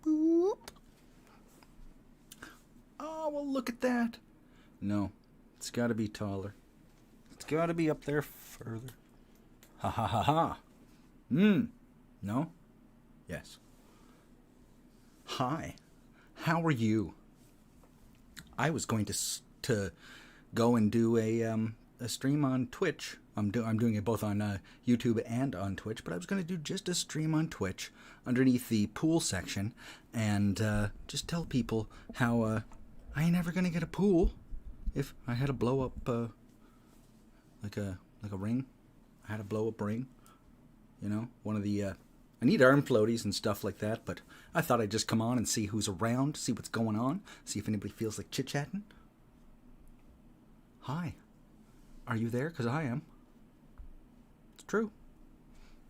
Boop. Oh, well, look at that. No, it's got to be taller. It's got to be up there further. Ha ha ha ha. No? Yes. Hi. How are you? I was going to go and do a stream on Twitch. I'm doing it both on YouTube and on Twitch, but I was going to do just a stream on Twitch underneath the pool section and just tell people how I ain't ever going to get a pool if I had to blow up like a ring. I had a blow up ring, you know, one of the I need arm floaties and stuff like that, but I thought I'd just come on and see who's around, see what's going on, see if anybody feels like chit-chatting. Hi. Are you there? Because I am. It's true.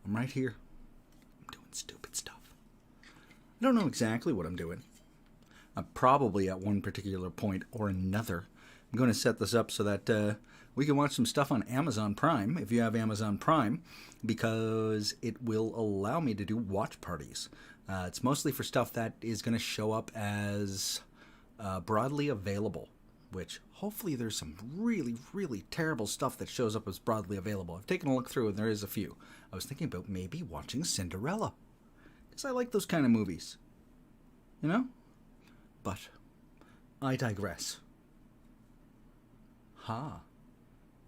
I'm right here. I'm doing stupid stuff. I don't know exactly what I'm doing. I'm probably at one particular point or another. I'm going to set this up so that we can watch some stuff on Amazon Prime, if you have Amazon Prime, because it will allow me to do watch parties. It's mostly for stuff that is going to show up as broadly available, which hopefully there's some really, really terrible stuff that shows up as broadly available. I've taken a look through and there is a few. I was thinking about maybe watching Cinderella, because I like those kind of movies, you know? But I digress. Ha.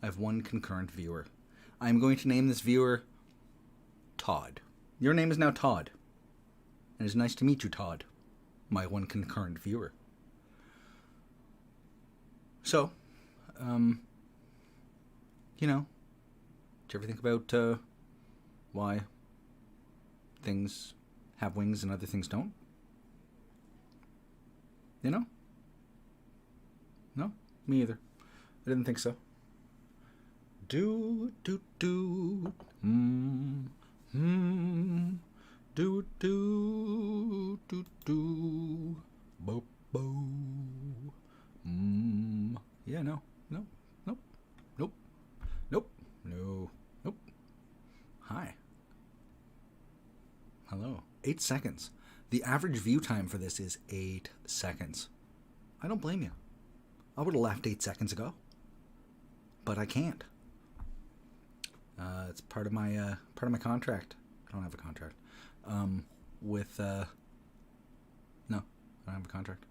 I have one concurrent viewer. I'm going to name this viewer Todd. Your name is now Todd. And it's nice to meet you, Todd, my one concurrent viewer. So, you know, did you ever think about why things have wings and other things don't? You know? No? Me either. I didn't think so. Do do do do do do do bo bo yeah, no, nope, nope, nope, nope, no, nope. Hi. Hello. 8 seconds. The average view time for this is 8 seconds. I don't blame you. I would have left 8 seconds ago, but I can't. It's part of my contract. I don't have a contract. No, I don't have a contract.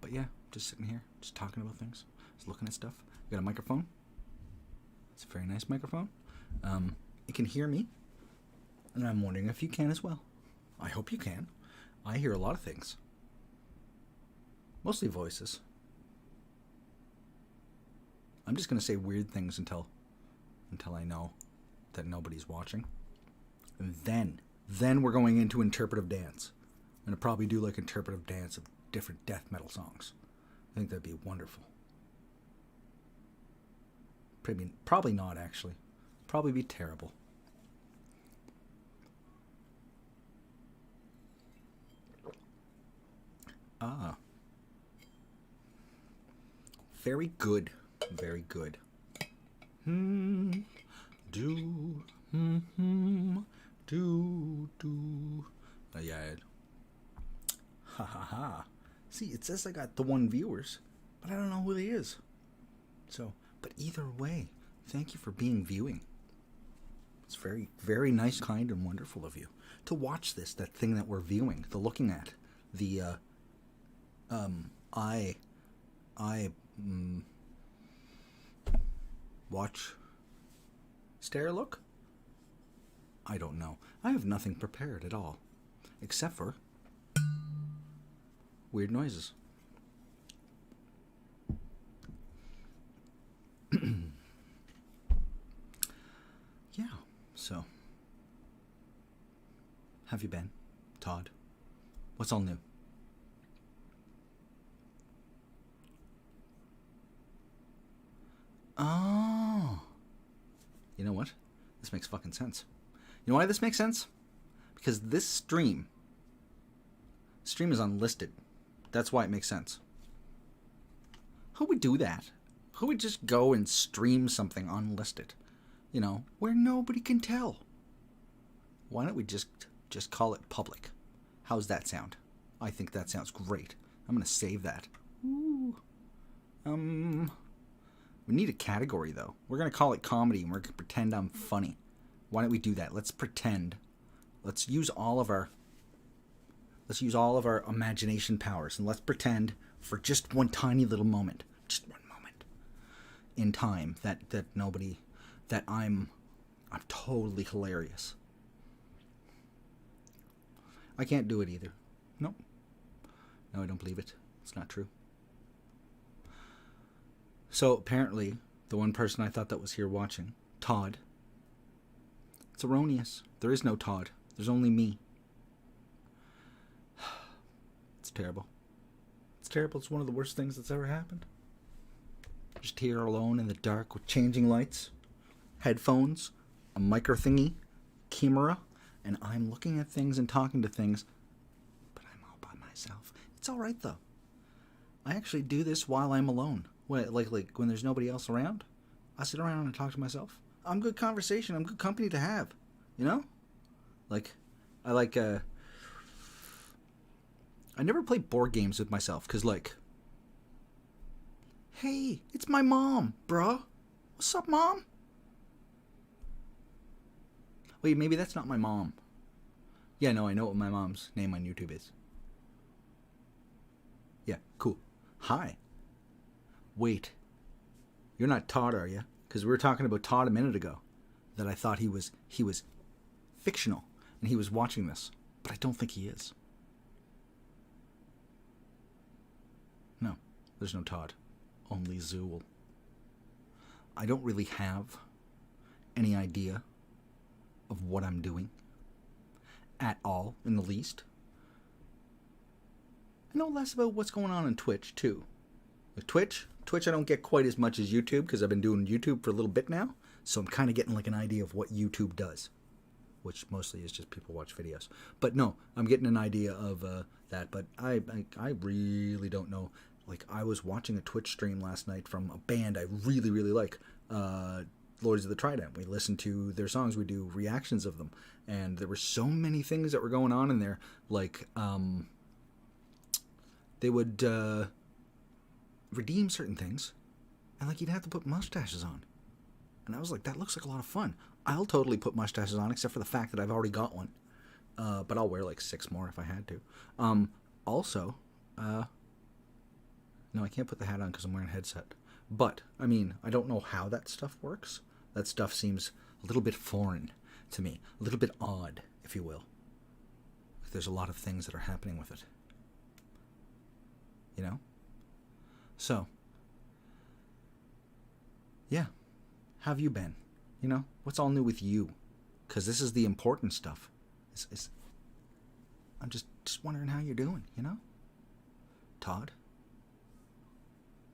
But yeah, just sitting here, just talking about things, just looking at stuff. I got a microphone. It's a very nice microphone. It can hear me, and I'm wondering if you can as well. I hope you can. I hear a lot of things. Mostly voices. I'm just going to say weird things until I know that nobody's watching. And then we're going into interpretive dance. I'm going to probably do like interpretive dance of different death metal songs. I think that'd be wonderful. Probably not, actually. Probably be terrible. Ah. Very good. Very good. Do. Oh, yeah. Ha ha ha. See, it says I got the 1 viewers, but I don't know who he is. So, but either way, thank you for being viewing. It's very, very nice, kind, and wonderful of you to watch this, that thing that we're viewing, the looking at, the, watch, stare, look? I don't know. I have nothing prepared at all, except for weird noises. Yeah, so, have you been, Todd? What's all new? Oh. You know what? This makes fucking sense. You know why this makes sense? Because this stream is unlisted. That's why it makes sense. Who would do that? Who would just go and stream something unlisted? You know, where nobody can tell. Why don't we just call it public? How's that sound? I think that sounds great. I'm going to save that. Ooh. We need a category, though. We're going to call it comedy, and we're going to pretend I'm funny. Why don't we do that? Let's pretend. Let's use all of our imagination powers, and let's pretend for just one tiny little moment, just one moment in time that I'm totally hilarious. I can't do it either. Nope. No, I don't believe it. It's not true. So apparently, the one person I thought that was here watching, Todd, it's erroneous. There is no Todd. There's only me. It's terrible. It's terrible. It's one of the worst things that's ever happened. Just here alone in the dark with changing lights, headphones, a micro thingy, camera, and I'm looking at things and talking to things, but I'm all by myself. It's all right, though. I actually do this while I'm alone. Like when there's nobody else around, I sit around and talk to myself. I'm good conversation. I'm good company to have. You know? I never play board games with myself, because, hey, it's my mom, bruh. What's up, Mom? Wait, maybe that's not my mom. Yeah, no, I know what my mom's name on YouTube is. Yeah, cool. Hi. Wait. You're not Todd, are you? Because we were talking about Todd a minute ago. That I thought he was fictional, and he was watching this. But I don't think he is. No, there's no Todd. Only Zool. I don't really have any idea of what I'm doing at all, in the least. I know less about what's going on Twitch, too. Twitch I don't get quite as much as YouTube, because I've been doing YouTube for a little bit now, so I'm kind of getting an idea of what YouTube does, which mostly is just people watch videos. But no, I'm getting an idea of that, but I really don't know. I was watching a Twitch stream last night from a band I really, really like, Lords of the Trident. We listened to their songs, we do reactions of them, and there were so many things that were going on in there, they would redeem certain things, and you'd have to put mustaches on, and I was like, that looks like a lot of fun. I'll totally put mustaches on, except for the fact that I've already got one, but I'll wear 6 more if I had to. Also, no, I can't put the hat on because I'm wearing a headset, but I mean, I don't know how that stuff works. That stuff seems a little bit foreign to me, a little bit odd, if you will. There's a lot of things that are happening with it, you know? So, yeah, how have you been? You know, what's all new with you? Because this is the important stuff. I'm just wondering how you're doing, you know? Todd?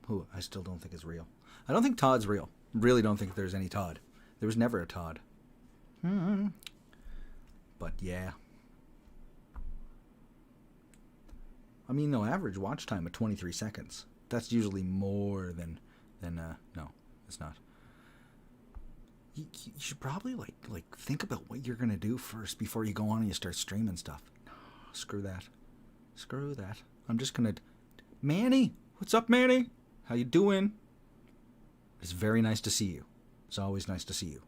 Who I still don't think is real. I don't think Todd's real. Really don't think there's any Todd. There was never a Todd. But yeah. I mean, no, average watch time of 23 seconds. That's usually more than no, it's not. You should probably think about what you're gonna do first before you go on and you start streaming stuff. No, screw that. I'm just gonna. Manny, what's up, Manny? How you doing? It's very nice to see you. It's always nice to see you.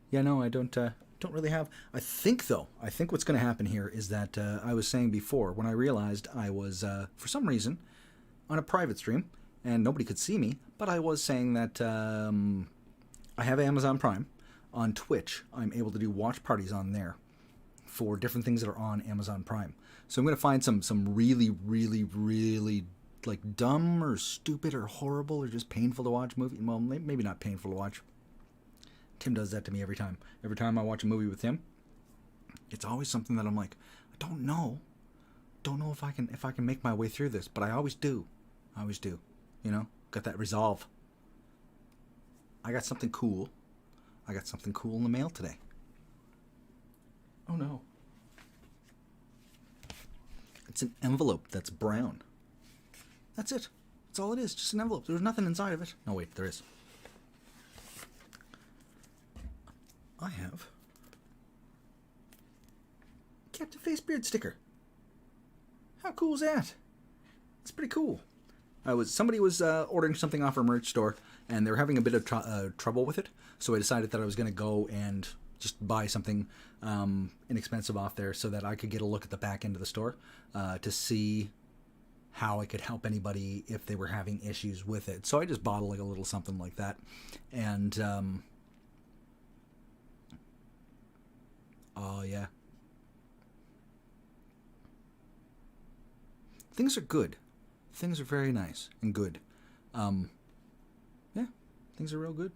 Yeah, no, I don't really have. I think what's going to happen here is that I was saying before, when I realized I was, for some reason, on a private stream, and nobody could see me, but I was saying that I have Amazon Prime. On Twitch, I'm able to do watch parties on there for different things that are on Amazon Prime. So I'm going to find some really, really, really dumb or stupid or horrible or just painful to watch movie. Well, maybe not painful to watch. Tim does that to me every time. Every time I watch a movie with him, it's always something that I'm like, I don't know if I can make my way through this, but I always do. You know, got that resolve. I got something cool in the mail today. Oh no. It's an envelope that's brown. That's it. That's all it is. Just an envelope. There's nothing inside of it. No, wait, there is. I have Captain FaceBeard sticker. How cool is that? It's pretty cool. Somebody was ordering something off our merch store, and they were having a bit of trouble with it. So I decided that I was going to go and just buy something inexpensive off there, so that I could get a look at the back end of the store to see how I could help anybody if they were having issues with it. So I just bought like a little something like that, and oh yeah, things are good. Things are very nice and good. Yeah, things are real good.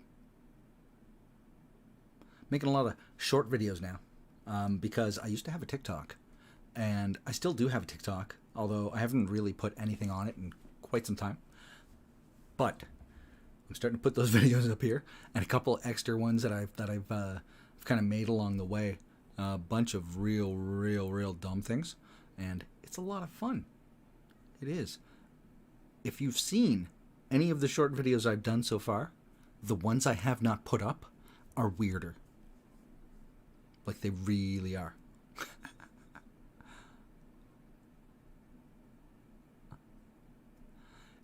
Making a lot of short videos now because I used to have a TikTok, and I still do have a TikTok, although I haven't really put anything on it in quite some time. But I'm starting to put those videos up here, and a couple extra ones that I've kind of made along the way. A bunch of real dumb things, and it's a lot of fun. It is. If you've seen any of the short videos I've done so far, the ones I have not put up are weirder. Like, they really are.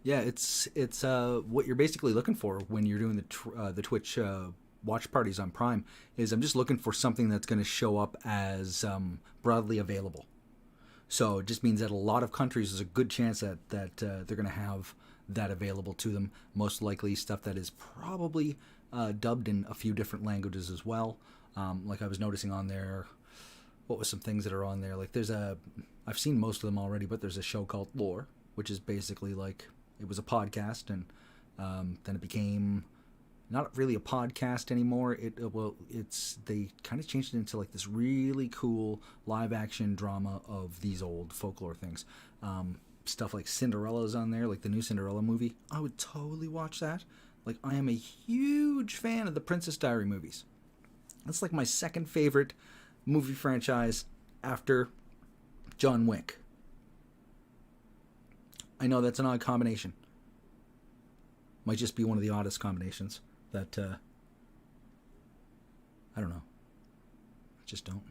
Yeah, it's what you're basically looking for when you're doing the Twitch watch parties on Prime is I'm just looking for something that's going to show up as broadly available. So it just means that a lot of countries, there's a good chance that they're going to have that available to them. Most likely stuff that is probably dubbed in a few different languages as well. Like I was noticing on there, what was some things that are on there? Like I've seen most of them already, but there's a show called Lore, which is basically like, it was a podcast, and then it became not really a podcast anymore. They kind of changed it into like this really cool live action drama of these old folklore things. Stuff like Cinderella's on there, like the new Cinderella movie. I would totally watch that. Like, I am a huge fan of the Princess Diary movies. That's like my second favorite movie franchise after John Wick. I know that's an odd combination. Might just be one of the oddest combinations that, I don't know. I just don't.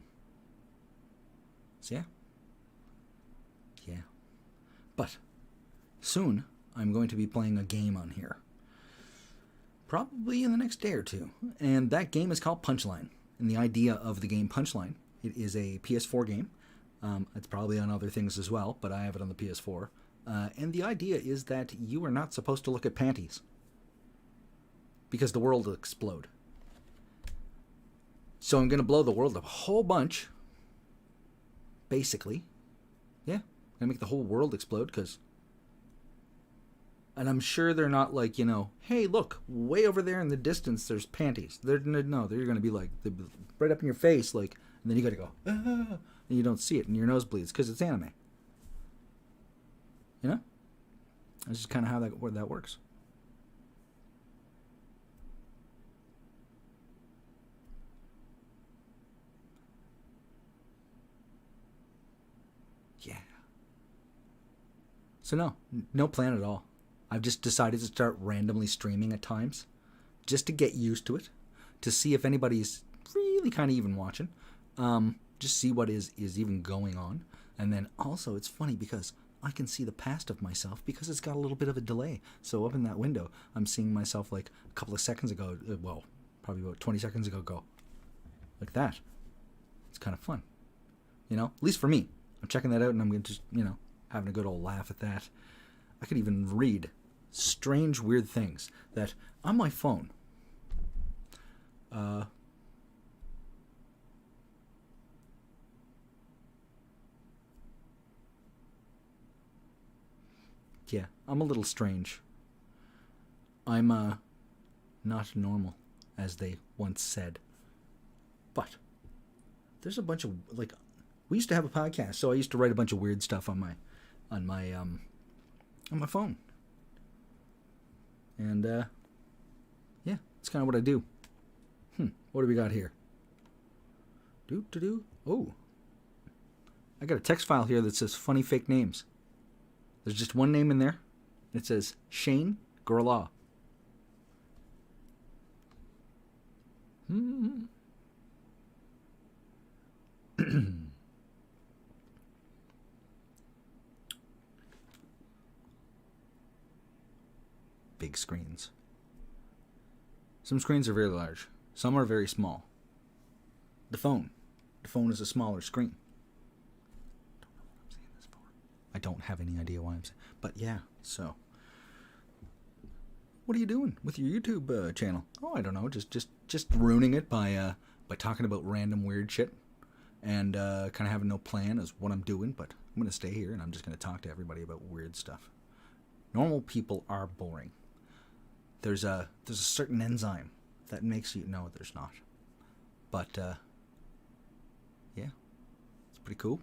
So yeah. Yeah. But soon I'm going to be playing a game on here. Probably in the next day or two. And that game is called Punchline. And the idea of the game Punchline, it is a PS4 game. It's probably on other things as well, but I have it on the PS4. And the idea is that you are not supposed to look at panties, because the world will explode. So I'm going to blow the world up a whole bunch, basically. Yeah, I'm going to make the whole world explode, because... And I'm sure they're not like, hey, look, way over there in the distance, there's panties. They're going to be like, right up in your face, like, and then you got to go, ah, and you don't see it, and your nose bleeds, because it's anime. That's just kind of how that works. Yeah. So no plan at all. I've just decided to start randomly streaming at times, just to get used to it, to see if anybody's really kind of even watching, just see what is even going on. And then also, it's funny because I can see the past of myself because it's got a little bit of a delay. So up in that window, I'm seeing myself like a couple of seconds ago, well, probably about 20 seconds ago, go like that. It's kind of fun, at least for me. I'm checking that out, and I'm going to just, having a good old laugh at that. I could even read strange, weird things that on my phone. Yeah, I'm a little strange. I'm not normal, as they once said. But there's a bunch of, like, we used to have a podcast, so I used to write a bunch of weird stuff on my phone. And yeah, it's kind of what I do. What do we got here? Oh, I got a text file here that says funny fake names. There's just one name in there. It says Shane Gorla. Big screens. Some screens are very large. Some are very small. The phone. The phone is a smaller screen. I don't have any idea why I'm saying. But yeah, so. What are you doing with your YouTube channel? Oh, I don't know. Just ruining it by talking about random weird shit. And kind of having no plan as what I'm doing. But I'm going to stay here and I'm just going to talk to everybody about weird stuff. Normal people are boring. There's a certain enzyme that makes you know there's not. But yeah, it's pretty cool.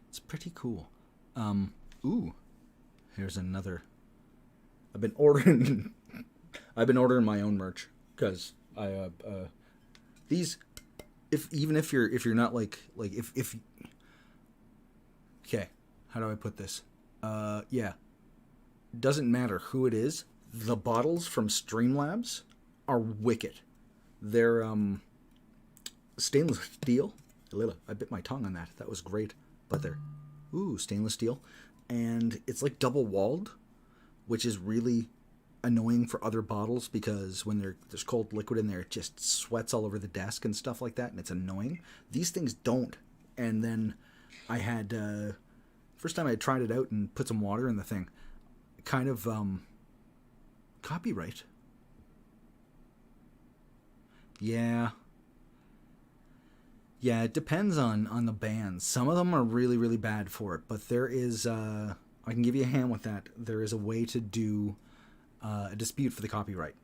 It's pretty cool. Ooh, here's another. I've been ordering my own merch because I these even if you're not like if okay, how do I put this? Yeah, doesn't matter who it is. The bottles from Streamlabs are wicked. They're stainless steel. I bit my tongue on that. That was great. But they're stainless steel, and it's like double walled, which is really annoying for other bottles because when there's cold liquid in there, it just sweats all over the desk and stuff like that, and it's annoying. These things don't. And then I had first time I tried it out and put some water in the thing, kind of copyright. Yeah, it depends on the bands. Some of them are really, really bad for it, but there is, I can give you a hand with that. There is a way to do a dispute for the copyright.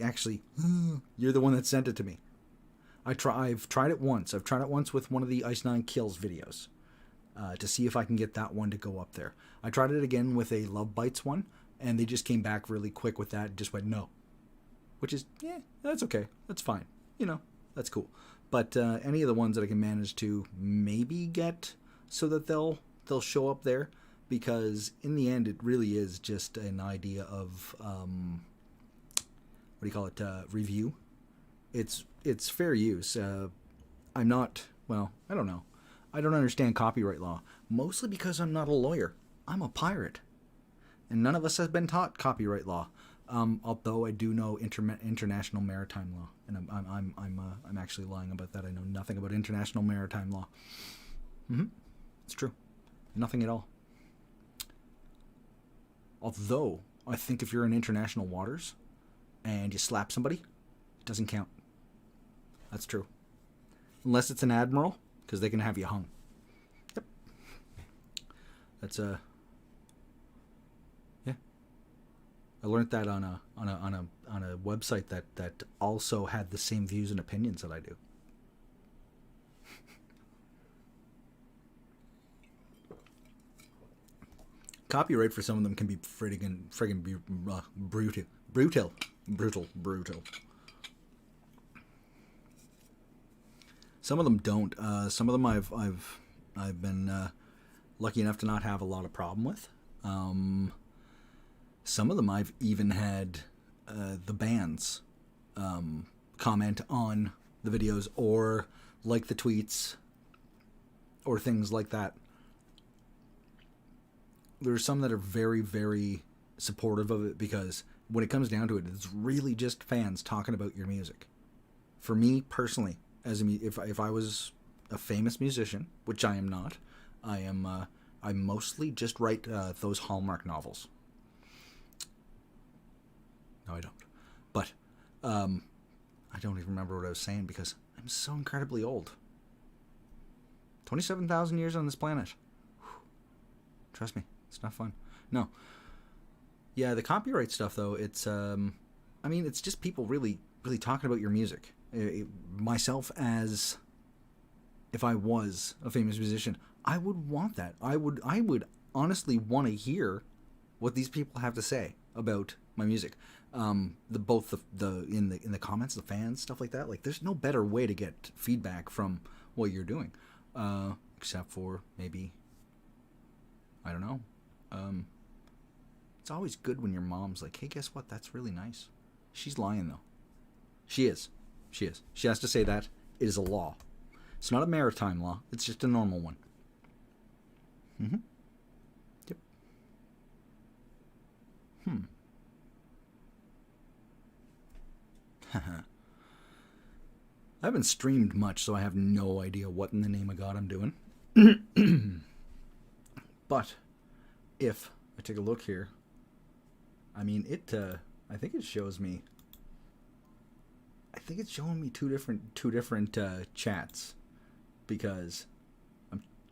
Actually, you're the one that sent it to me. I've tried it once. I've tried it once with one of the Ice 9 Kills videos to see if I can get that one to go up there. I tried it again with a Love Bites one, and they just came back really quick with that and just went no. Which is, yeah, that's okay. That's fine. That's cool. But any of the ones that I can manage to maybe get so that they'll show up there, because in the end it really is just an idea of review. It's fair use. I'm not, well, I don't know. I don't understand copyright law, mostly because I'm not a lawyer. I'm a pirate, and none of us has been taught copyright law. Although I do know international maritime law, and I'm actually lying about that. I know nothing about international maritime law. It's true, nothing at all. Although I think if you're in international waters and you slap somebody, it doesn't count. That's true, unless it's an admiral, because they can have you hung. Yep, that's yeah. I learned that on a website that also had the same views and opinions that I do. Copyright for some of them can be friggin' brutal. Some of them don't. Some of them I've been lucky enough to not have a lot of problem with. Some of them I've even had the bands comment on the videos or like the tweets or things like that. There's some that are very, very supportive of it, because when it comes down to it, it's really just fans talking about your music. For me personally, if I was a famous musician, which I am not, I mostly just write those Hallmark novels. No, I don't. But I don't even remember what I was saying because I'm so incredibly old. 27,000 years on this planet. Whew. Trust me, it's not fun. No. Yeah, the copyright stuff though, it's it's just people really, really talking about your music. Myself, as if I was a famous musician, I would want that. I would honestly want to hear what these people have to say about my music. In the comments, the fans, stuff like that. Like, there's no better way to get feedback from what you're doing, except for maybe, I don't know. It's always good when your mom's like, hey, guess what? That's really nice. She's lying, though. She is. She is. She has to say that. It is a law. It's not a maritime law. It's just a normal one. Mm-hmm. Yep. I haven't streamed much, so I have no idea what in the name of God I'm doing. But if I take a look here, I mean, I think it shows me. I think it's showing me two different chats, because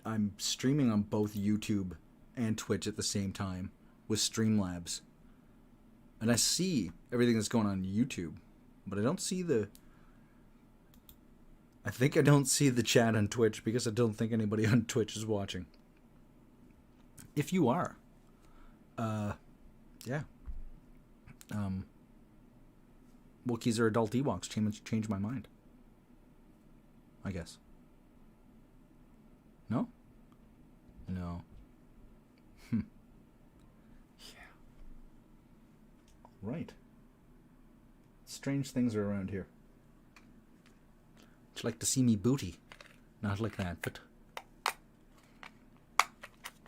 I'm streaming on both YouTube and Twitch at the same time with Streamlabs, and I see everything that's going on YouTube, but I don't see I think I don't see the chat on Twitch, because I don't think anybody on Twitch is watching. If you are, yeah. Wookiees are adult Ewoks. Change my mind, I guess. No? No. Yeah. Right. Strange things are around here. Would you like to see me booty? Not like that, but...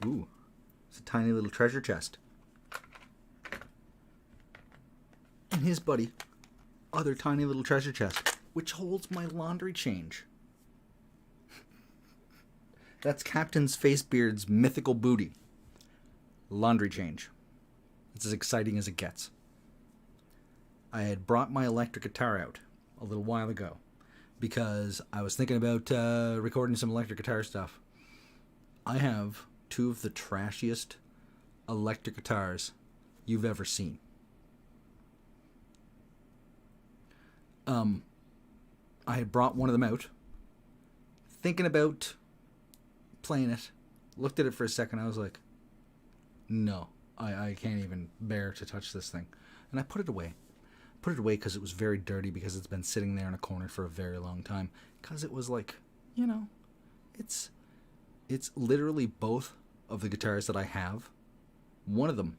Ooh. It's a tiny little treasure chest. And his buddy, other tiny little treasure chest, which holds my laundry change. That's Captain's FaceBeard's mythical booty. Laundry change. It's as exciting as it gets. I had brought my electric guitar out a little while ago because I was thinking about recording some electric guitar stuff. I have two of the trashiest electric guitars you've ever seen. I had brought one of them out, thinking about playing it, looked at it for a second, I was like, no, I can't even bear to touch this thing. And I put it away. Put it away because it was very dirty, because it's been sitting there in a corner for a very long time. Because it was like, you know, it's literally both of the guitars that I have. One of them,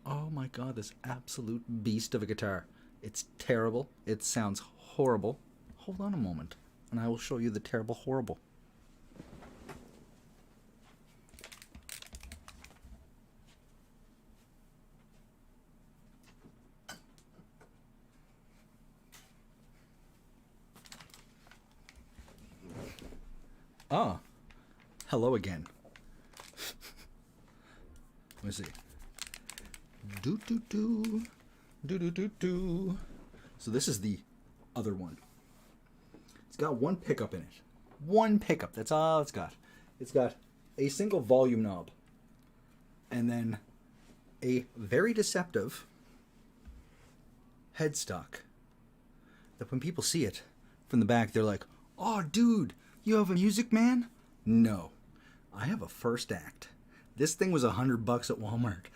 oh my god, this absolute beast of a guitar. It's terrible. It sounds horrible. Hold on a moment, and I will show you the terrible horrible. Ah, hello again. Let me see. Do. So this is the other one. It's got one pickup in it. One pickup. That's all it's got. It's got a single volume knob, and then a very deceptive headstock that when people see it from the back, they're like, "Oh, dude, you have a Music Man?" No, I have a first act. This thing was $100 at Walmart.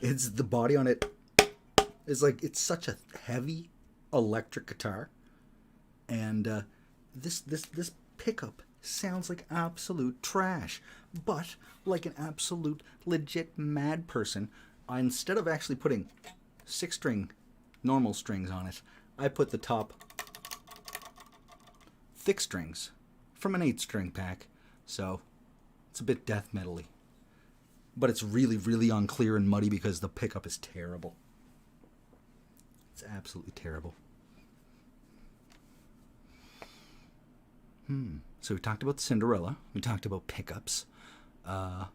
It's the body on it. It's such a heavy electric guitar, and this pickup sounds like absolute trash. But like an absolute legit mad person, instead of actually putting 6-string normal strings on it, I put the top thick strings from an 8-string pack. So it's a bit death metal-y, but it's really, really unclear and muddy because the pickup is terrible. It's absolutely terrible. So we talked about Cinderella. We talked about pickups. What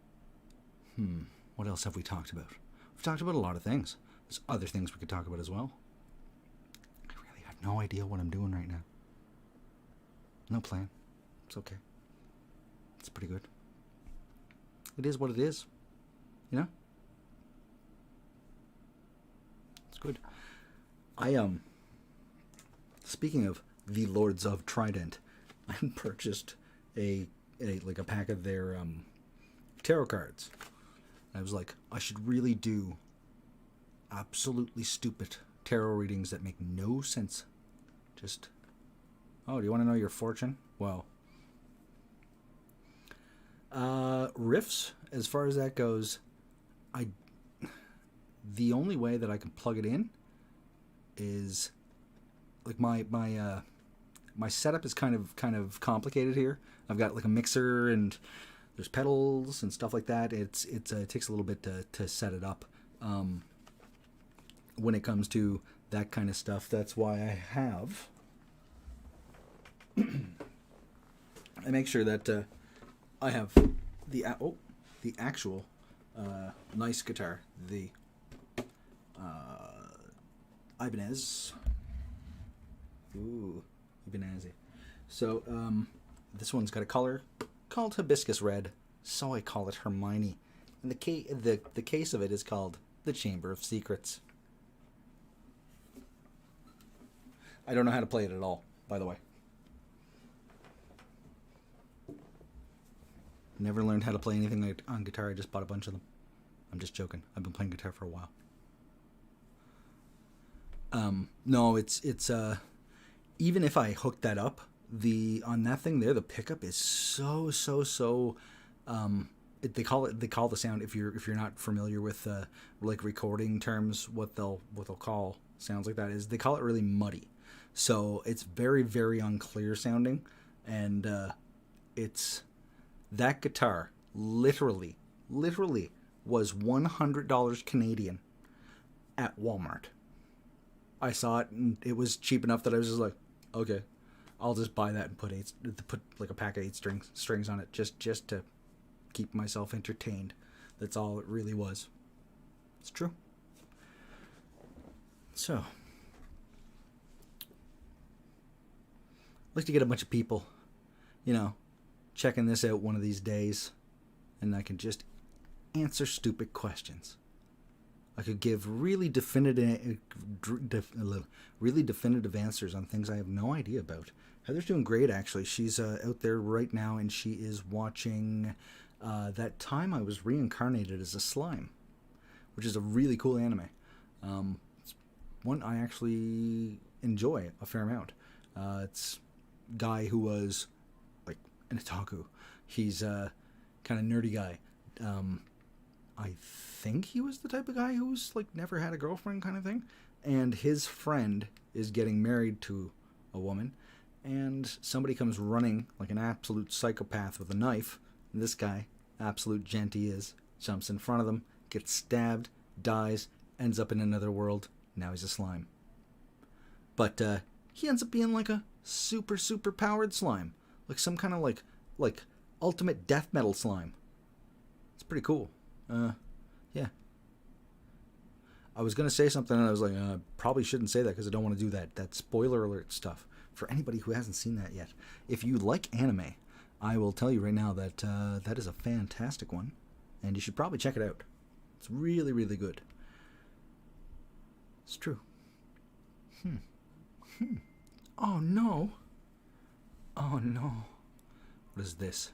else have we talked about? We've talked about a lot of things. There's other things we could talk about as well. I really have no idea what I'm doing right now. No plan. It's okay. It's pretty good. It is what it is. You know? It's good. Speaking of the Lords of Trident, I purchased a pack of their tarot cards. I was like, I should really do absolutely stupid tarot readings that make no sense. Just, oh, do you want to know your fortune? Well, Riffs, as far as that goes, I the only way that I can plug it in is like my setup is kind of complicated here. I've got like a mixer and there's pedals and stuff like that. It takes a little bit to set it up. When it comes to that kind of stuff, that's why I have. I make sure that I have the actual nice guitar, the Ibanez. Ooh, Ibanez. So this one's got a color called hibiscus red, so I call it Hermione. And the case of it is called the Chamber of Secrets. I don't know how to play it at all, by the way. Never learned how to play anything on guitar. I just bought a bunch of them. I'm just joking. I've been playing guitar for a while. No, it's even if I hooked that up, on that thing there, the pickup is so they call the sound, if you're not familiar with like recording terms, what they'll call sounds like that is they call it really muddy. So it's very, very unclear sounding, and it's that guitar literally was $100 Canadian at Walmart. I saw it and it was cheap enough that I was just like, okay, I'll just buy that and put like a pack of 8 strings on it just to keep myself entertained. That's all it really was. It's true. So, I'd like to get a bunch of people, checking this out one of these days, and I can just answer stupid questions. I could give really definitive answers on things I have no idea about. Heather's doing great, actually. She's out there right now, and she is watching That Time I Was Reincarnated as a Slime, which is a really cool anime. It's one I actually enjoy a fair amount. It's a guy who was like an otaku. He's a kind of nerdy guy. I think he was the type of guy who's like never had a girlfriend kind of thing. And his friend is getting married to a woman, and somebody comes running like an absolute psychopath with a knife. And this guy, absolute gent he is, jumps in front of them, gets stabbed, dies, ends up in another world. Now he's a slime. But he ends up being like a super powered slime, like some kind of like ultimate death metal slime. It's pretty cool. Yeah. I was going to say something and I was like, probably shouldn't say that because I don't want to do that spoiler alert stuff for anybody who hasn't seen that yet. If you like anime, I will tell you right now that that is a fantastic one, and you should probably check it out. It's really, really good. It's true. Oh no. Oh no. What is this?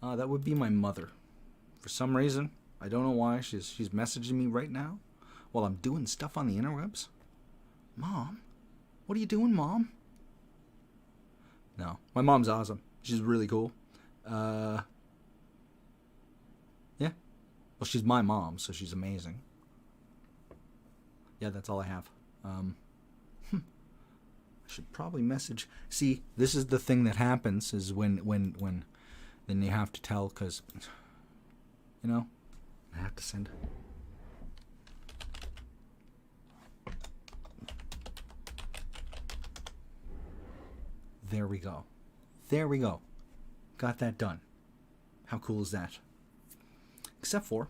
That would be my mother. For some reason, I don't know why, she's messaging me right now while I'm doing stuff on the interwebs. Mom? What are you doing, Mom? No, my mom's awesome. She's really cool. Yeah. Well, she's my mom, so she's amazing. Yeah, that's all I have. I should probably message. See, this is the thing that happens is when then you have to tell, because, I have to send. There we go. Got that done. How cool is that? Except for,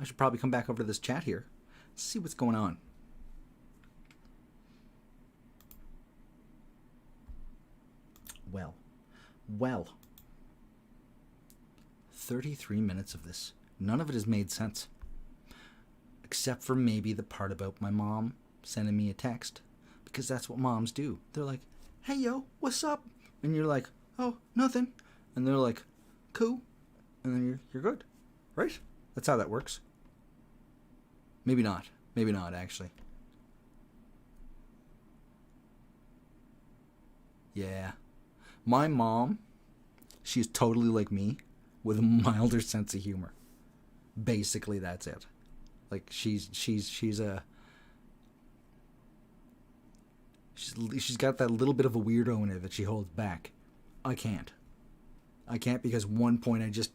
I should probably come back over to this chat here, see what's going on. Well, 33 minutes of this. None of it has made sense. Except for maybe the part about my mom sending me a text. Because that's what moms do. They're like, hey, yo, what's up? And you're like, oh, nothing. And they're like, cool. And then you're good. Right? That's how that works. Maybe not. Maybe not, actually. Yeah. My mom, she's totally like me with a milder sense of humor. Basically, that's it. Like she's got that little bit of a weirdo in her that she holds back. I can't. I can't because one point I just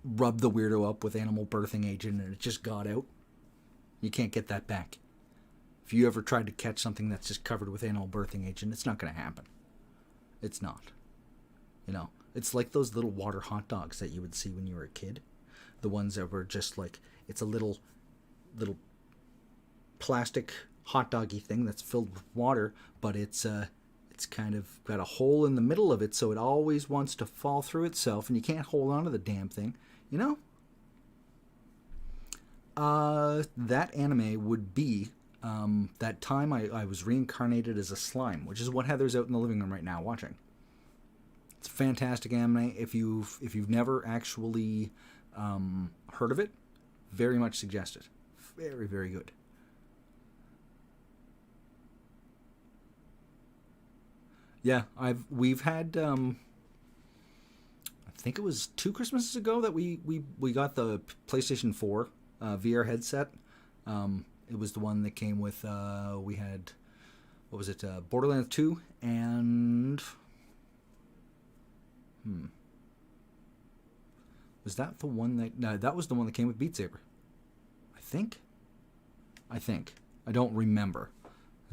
rubbed the weirdo up with animal birthing agent and it just got out. You can't get that back. If you ever tried to catch something that's just covered with animal birthing agent, it's not going to happen. It's not. You know, it's like those little water hot dogs that you would see when you were a kid. The ones that were just like, it's a little plastic hot doggy thing that's filled with water, but it's kind of got a hole in the middle of it, so it always wants to fall through itself, and you can't hold on to the damn thing. You know? That anime would be that time I was reincarnated as a slime, which is what Heather's out in the living room right now watching. It's a fantastic anime. If you've never actually heard of it, very much suggest it. Very, very good. Yeah, we've had I think it was 2 Christmases ago that we got the PlayStation 4 VR headset. It was the one that came with we had, what was it, Borderlands 2 and was that the one that, no, that was the one that came with Beat Saber. I think I don't remember.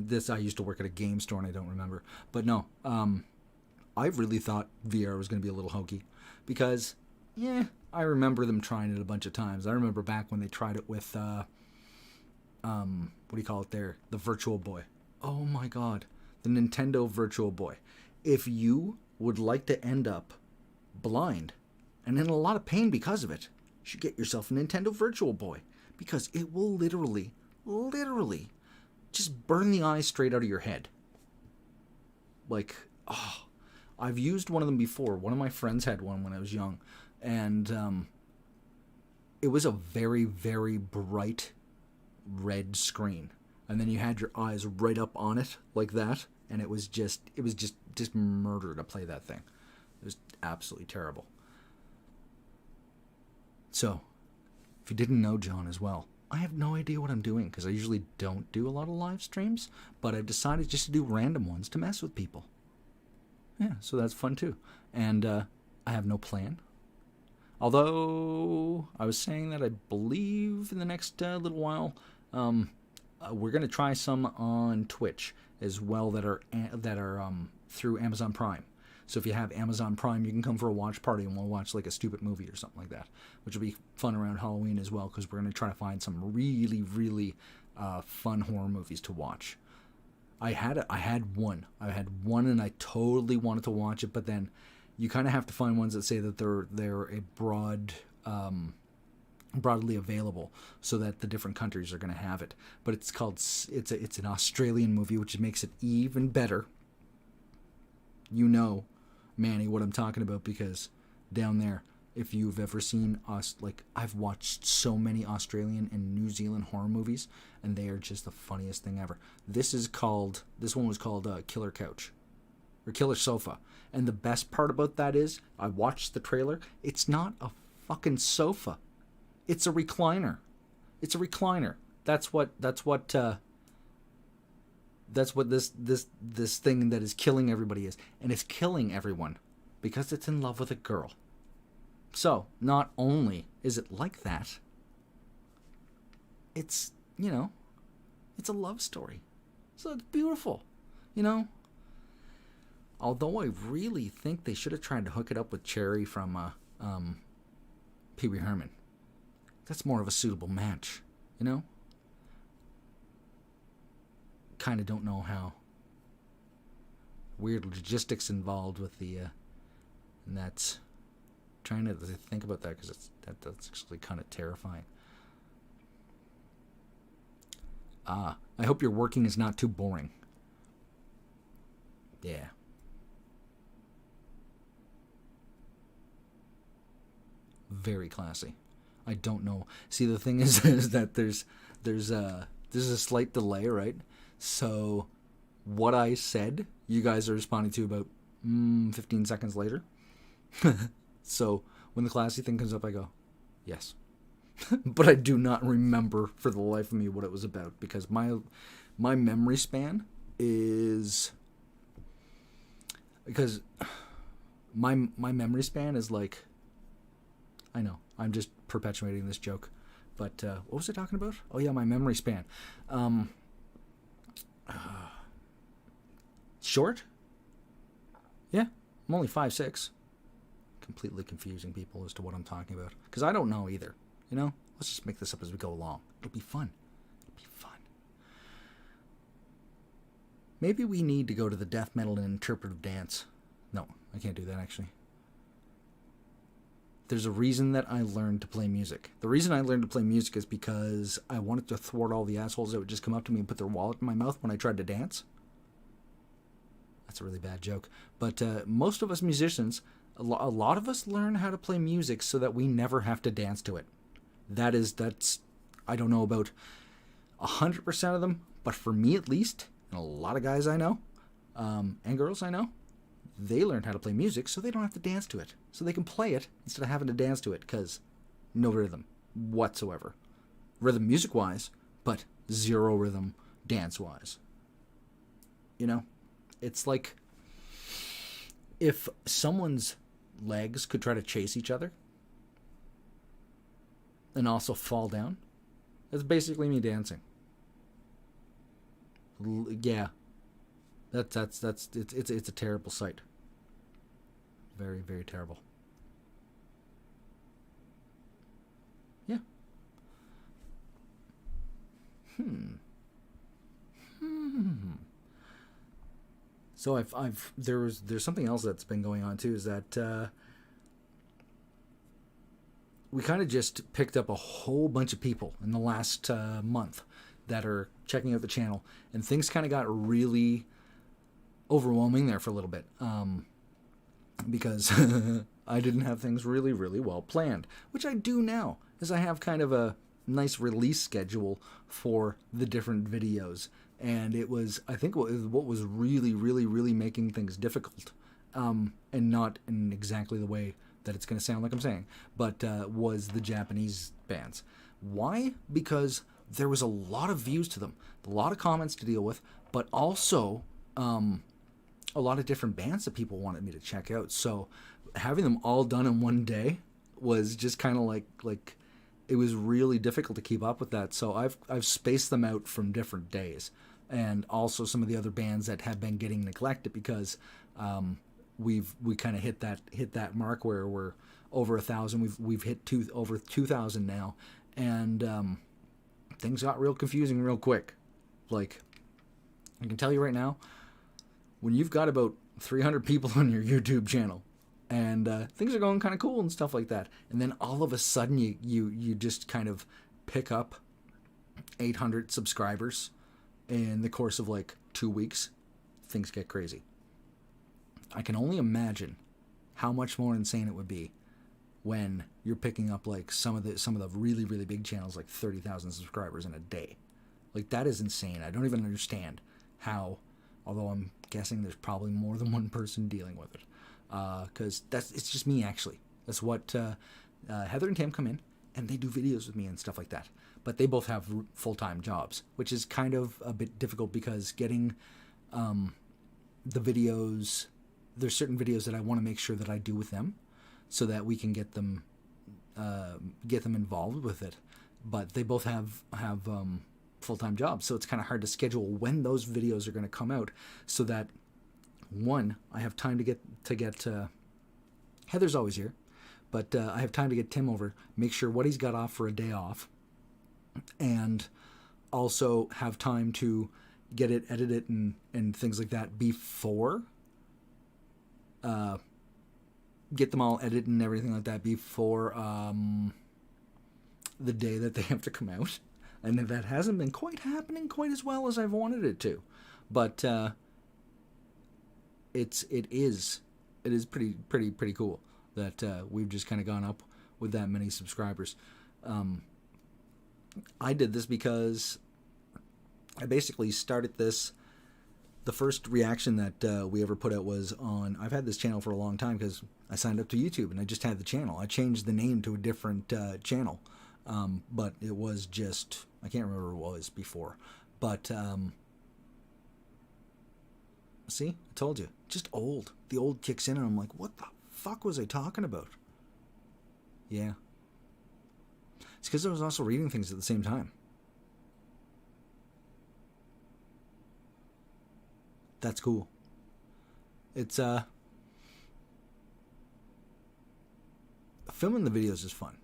This, I used to work at a game store and I don't remember. But no, I really thought VR was going to be a little hokey because, yeah, I remember them trying it a bunch of times. I remember back when they tried it with, what do you call it there? The Virtual Boy. Oh my God, the Nintendo Virtual Boy. If you would like to end up blind and in a lot of pain because of it, you should get yourself a Nintendo Virtual Boy because it will literally just burn the eyes straight out of your head. Like, oh, I've used one of them before. One of my friends had one when I was young, and it was a very, very bright red screen, and then you had your eyes right up on it like that, and it was just murder to play that thing. It was absolutely terrible. So, if you didn't know John as well, I have no idea what I'm doing because I usually don't do a lot of live streams, but I've decided just to do random ones to mess with people. Yeah, so that's fun too. And I have no plan. Although I was saying that I believe in the next little while, we're going to try some on Twitch as well that are through Amazon Prime. So if you have Amazon Prime, you can come for a watch party and we'll watch like a stupid movie or something like that, which will be fun around Halloween as well because we're going to try to find some really, really fun horror movies to watch. I had one and I totally wanted to watch it, but then you kind of have to find ones that say that they're a broadly available so that the different countries are going to have it. But it's an Australian movie, which makes it even better. You know, Manny, what I'm talking about, because down there, if you've ever seen us, like, I've watched so many Australian and New Zealand horror movies, and they are just the funniest thing ever. This one was called Killer Couch, or Killer Sofa, and the best part about that is, I watched the trailer, it's not a fucking sofa, it's a recliner. It's a recliner. That's what this thing that is killing everybody is. And it's killing everyone because it's in love with a girl. So, not only is it like that, it's, it's a love story. So it's beautiful, Although I really think they should have tried to hook it up with Cherry from Pee Wee Herman. That's more of a suitable match, Kind of don't know how. Weird logistics involved with the, and that's trying to think about that because that's actually kind of terrifying. I hope your working is not too boring. Yeah. Very classy. I don't know. See, the thing is that there's a slight delay, right? So what I said, you guys are responding to about 15 seconds later. So when the classy thing comes up, I go, yes. But I do not remember for the life of me what it was about, because my memory span is... Because my memory span is like... I know, I'm just perpetuating this joke. But what was I talking about? Oh yeah, my memory span. Short? Yeah, I'm only 5'6". Completely confusing people as to what I'm talking about. Because I don't know either. You know? Let's just make this up as we go along. It'll be fun. It'll be fun. Maybe we need to go to the death metal and interpretive dance. No, I can't do that actually. There's a reason that I learned to play music. The reason I learned to play music is because I wanted to thwart all the assholes that would just come up to me and put their wallet in my mouth when I tried to dance. That's a really bad joke. But most of us musicians, a lot of us learn how to play music so that we never have to dance to it. That's, I don't know about 100% of them, but for me at least, and a lot of guys I know, and girls I know, they learn how to play music so they don't have to dance to it. So they can play it instead of having to dance to it, because no rhythm whatsoever. Rhythm music-wise, but zero rhythm dance-wise. You know? It's like if someone's legs could try to chase each other and also fall down. That's basically me dancing. Yeah. It's a terrible sight. Very, very terrible. Yeah. So there's something else that's been going on too, is that we kind of just picked up a whole bunch of people in the last month that are checking out the channel, and things kind of got really overwhelming there for a little bit, because I didn't have things really, really well planned, which I do now, as I have kind of a nice release schedule for the different videos. And it was, I think, what was really, really, really making things difficult, and not in exactly the way that it's going to sound like I'm saying, but was the Japanese bands. Why? Because there was a lot of views to them, a lot of comments to deal with, but also a lot of different bands that people wanted me to check out. So having them all done in one day was just kind of like it was really difficult to keep up with that. So I've spaced them out from different days, and also some of the other bands that have been getting neglected because we kind of hit that mark where we're over 1,000. We've hit over 2,000 now, and things got real confusing real quick. Like, I can tell you right now, when you've got about 300 people on your YouTube channel, and things are going kind of cool and stuff like that, and then all of a sudden you just kind of pick up 800 subscribers in the course of like 2 weeks, things get crazy. I can only imagine how much more insane it would be when you're picking up like some of the really, really big channels, like 30,000 subscribers in a day. Like, that is insane. I don't even understand how, although I'm guessing there's probably more than one person dealing with it. Because it's just me, actually. That's what Heather and Tim come in, and they do videos with me and stuff like that. But they both have full-time jobs, which is kind of a bit difficult, because getting the videos, there's certain videos that I want to make sure that I do with them so that we can get them involved with it. But they both have full-time jobs, so it's kind of hard to schedule when those videos are going to come out, so that one, I have time to get Heather's always here, but I have time to get Tim over, make sure what he's got off for a day off, and also have time to get it edited and things like that before, get them all edited and everything like that before the day that they have to come out. And that hasn't been quite happening quite as well as I've wanted it to, but it is pretty cool that we've just kind of gone up with that many subscribers. I did this because I basically started this The first reaction that we ever put out was on, I've had this channel for a long time because I signed up to YouTube and I just had the channel. I changed the name to a different channel, but it was just, I can't remember what it was before. But see, I told you, just old. The old kicks in and I'm like, what the fuck was I talking about? Yeah. It's because I was also reading things at the same time. That's cool. It's filming the videos is fun.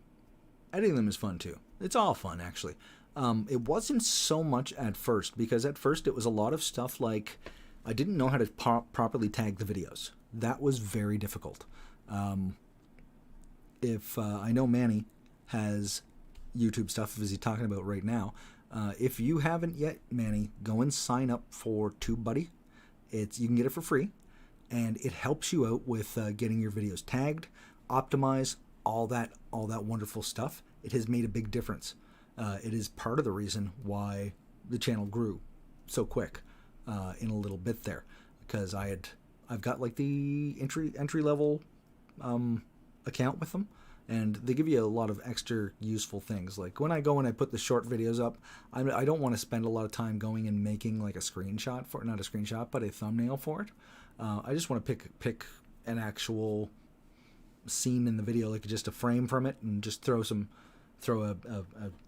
Editing them is fun too. It's all fun actually. It wasn't so much at first, because at first it was a lot of stuff like I didn't know how to properly tag the videos. That was very difficult. If I know Manny has YouTube stuff as he's talking about right now. If you haven't yet, Manny, go and sign up for TubeBuddy. You can get it for free, and it helps you out with getting your videos tagged, optimize, all that wonderful stuff. It has made a big difference. It is part of the reason why the channel grew so quick in a little bit there, because I've got like the entry level account with them, and they give you a lot of extra useful things. Like when I go and I put the short videos up, I don't want to spend a lot of time going and making like a screenshot for, not a screenshot, but a thumbnail for it. I just want to pick an actual scene in the video, like just a frame from it, and just throw a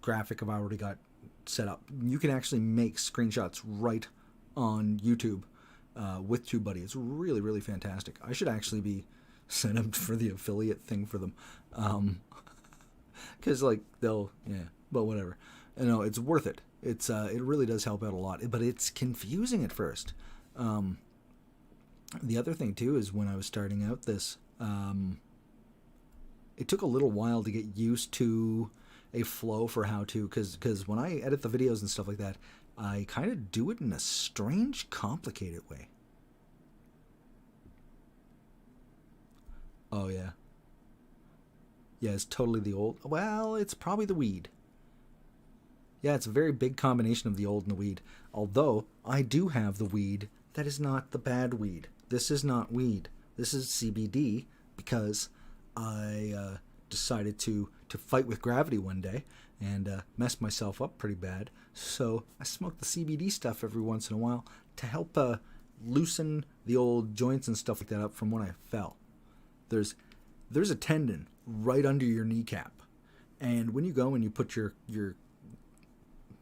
graphic I've already got set up. You can actually make screenshots right on YouTube with TubeBuddy. It's really, really fantastic. I should actually be set up for the affiliate thing for them, because like they'll, yeah, but whatever. No, it's worth it. It really does help out a lot, but it's confusing at first. The other thing too is when I was starting out this, it took a little while to get used to a flow for how to, because when I edit the videos and stuff like that, I kind of do it in a strange, complicated way. Oh yeah. Yeah, it's totally the old. Well, it's probably the weed. Yeah, it's a very big combination of the old and the weed. Although, I do have the weed that is not the bad weed. This is not weed. This is CBD, because I decided to fight with gravity one day and mess myself up pretty bad. So I smoke the CBD stuff every once in a while to help loosen the old joints and stuff like that up from when I fell. There's a tendon right under your kneecap, and when you go and you put your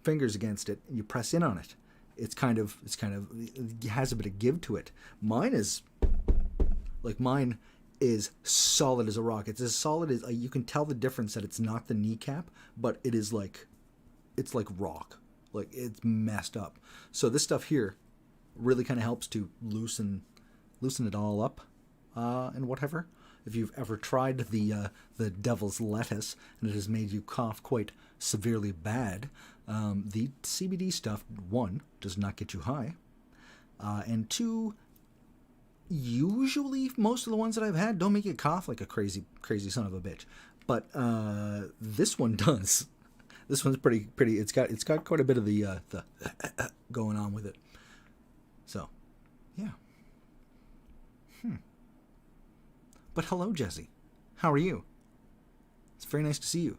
fingers against it and you press in on it, it has a bit of give to it. Mine is solid as a rock. It's as solid as you can tell the difference that it's not the kneecap, but it is like, it's like rock. Like it's messed up. So this stuff here really kind of helps to loosen it all up, and whatever. If you've ever tried the devil's lettuce and it has made you cough quite severely bad, the CBD stuff, one, does not get you high, and two, usually most of the ones that I've had don't make you cough like a crazy son of a bitch. But this one does. This one's pretty. It's got quite a bit of the going on with it. So, yeah. But hello, Jesse. How are you? It's very nice to see you.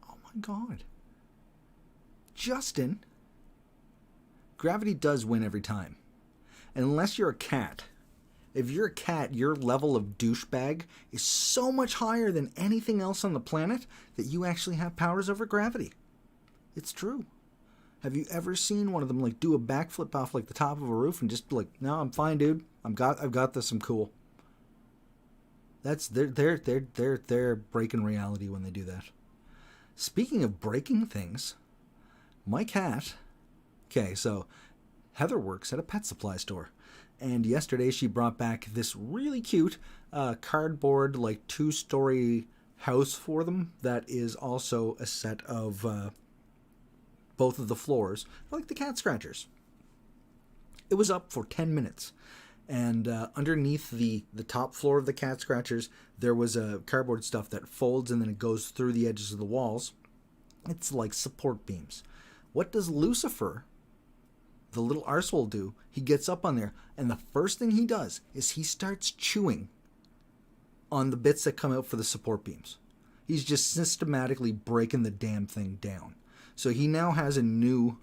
Oh my God. Justin. Gravity does win every time. Unless you're a cat. If you're a cat, your level of douchebag is so much higher than anything else on the planet that you actually have powers over gravity. It's true. Have you ever seen one of them like do a backflip off like the top of a roof and just be like, "No, I'm fine, dude. I've got this. I'm cool." That's they're breaking reality when they do that. Speaking of breaking things, my cat. Okay, so Heather works at a pet supply store, and yesterday she brought back this really cute cardboard like 2-story house for them that is also a set of both of the floors, like the cat scratchers. It was up for 10 minutes, and underneath the top floor of the cat scratchers, there was a cardboard stuff that folds and then it goes through the edges of the walls. It's like support beams. What does Lucifer, the little arsehole, do? He gets up on there, and the first thing he does is he starts chewing on the bits that come out for the support beams. He's just systematically breaking the damn thing down. So he now has a new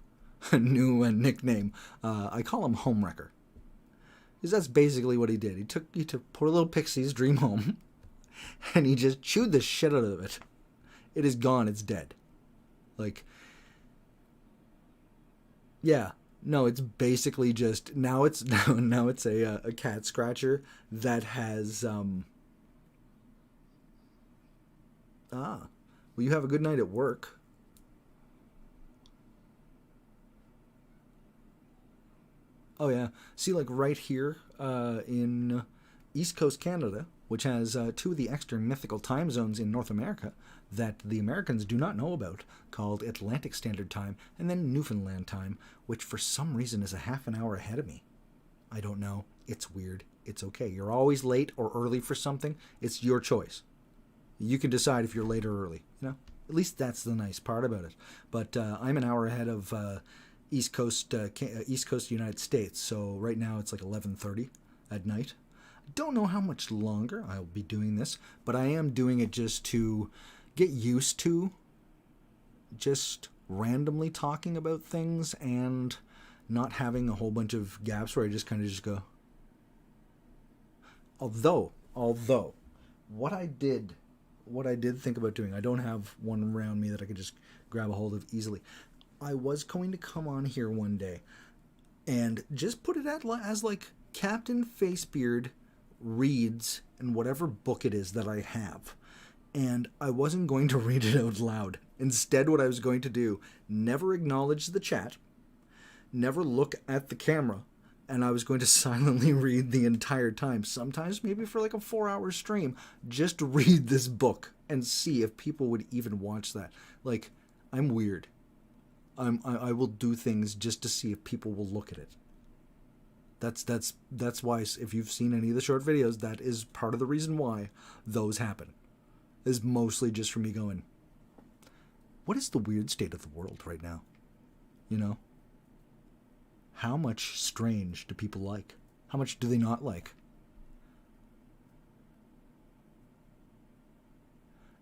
nickname. I call him Homewrecker. Because that's basically what he did. He took poor little Pixie's dream home, and he just chewed the shit out of it. It is gone. It's dead. Like, yeah. No, it's basically just, now it's a cat scratcher that has, well, you have a good night at work. Oh, yeah. See, like right here in East Coast Canada, which has two of the extra mythical time zones in North America that the Americans do not know about, called Atlantic Standard Time and then Newfoundland Time, which for some reason is a half an hour ahead of me. I don't know. It's weird. It's okay. You're always late or early for something. It's your choice. You can decide if you're late or early. You know, at least that's the nice part about it. But I'm an hour ahead of East Coast United States. So right now it's like 11:30 at night. I don't know how much longer I'll be doing this, but I am doing it just to get used to just randomly talking about things and not having a whole bunch of gaps where I just kind of just go. Although what I did think about doing, I don't have one around me that I could just grab a hold of easily. I was going to come on here one day and just put it as like Captain FaceBeard reads in whatever book it is that I have. And I wasn't going to read it out loud. Instead, what I was going to do, never acknowledge the chat, never look at the camera, and I was going to silently read the entire time. Sometimes maybe for like a 4-hour stream, just read this book and see if people would even watch that. Like, I'm weird. I will do things just to see if people will look at it. That's why, if you've seen any of the short videos, that is part of the reason why those happen. Is mostly just for me going, what is the weird state of the world right now? You know? How much strange do people like? How much do they not like?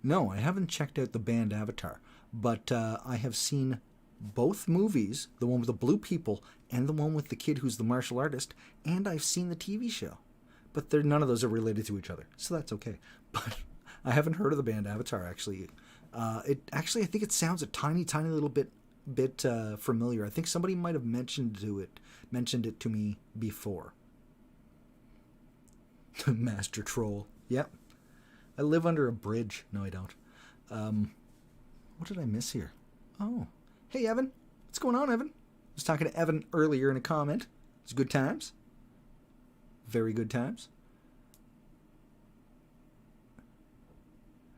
No, I haven't checked out the band Avatar, but I have seen both movies, the one with the blue people and the one with the kid who's the martial artist, and I've seen the TV show. But none of those are related to each other, so that's okay. But I haven't heard of the band Avatar, actually. I think it sounds a tiny little bit familiar. I think somebody might have mentioned it to me before. Master Troll. Yep. I live under a bridge. No, I don't. What did I miss here? Oh. Hey, Evan. What's going on, Evan? I was talking to Evan earlier in a comment. It's good times. Very good times.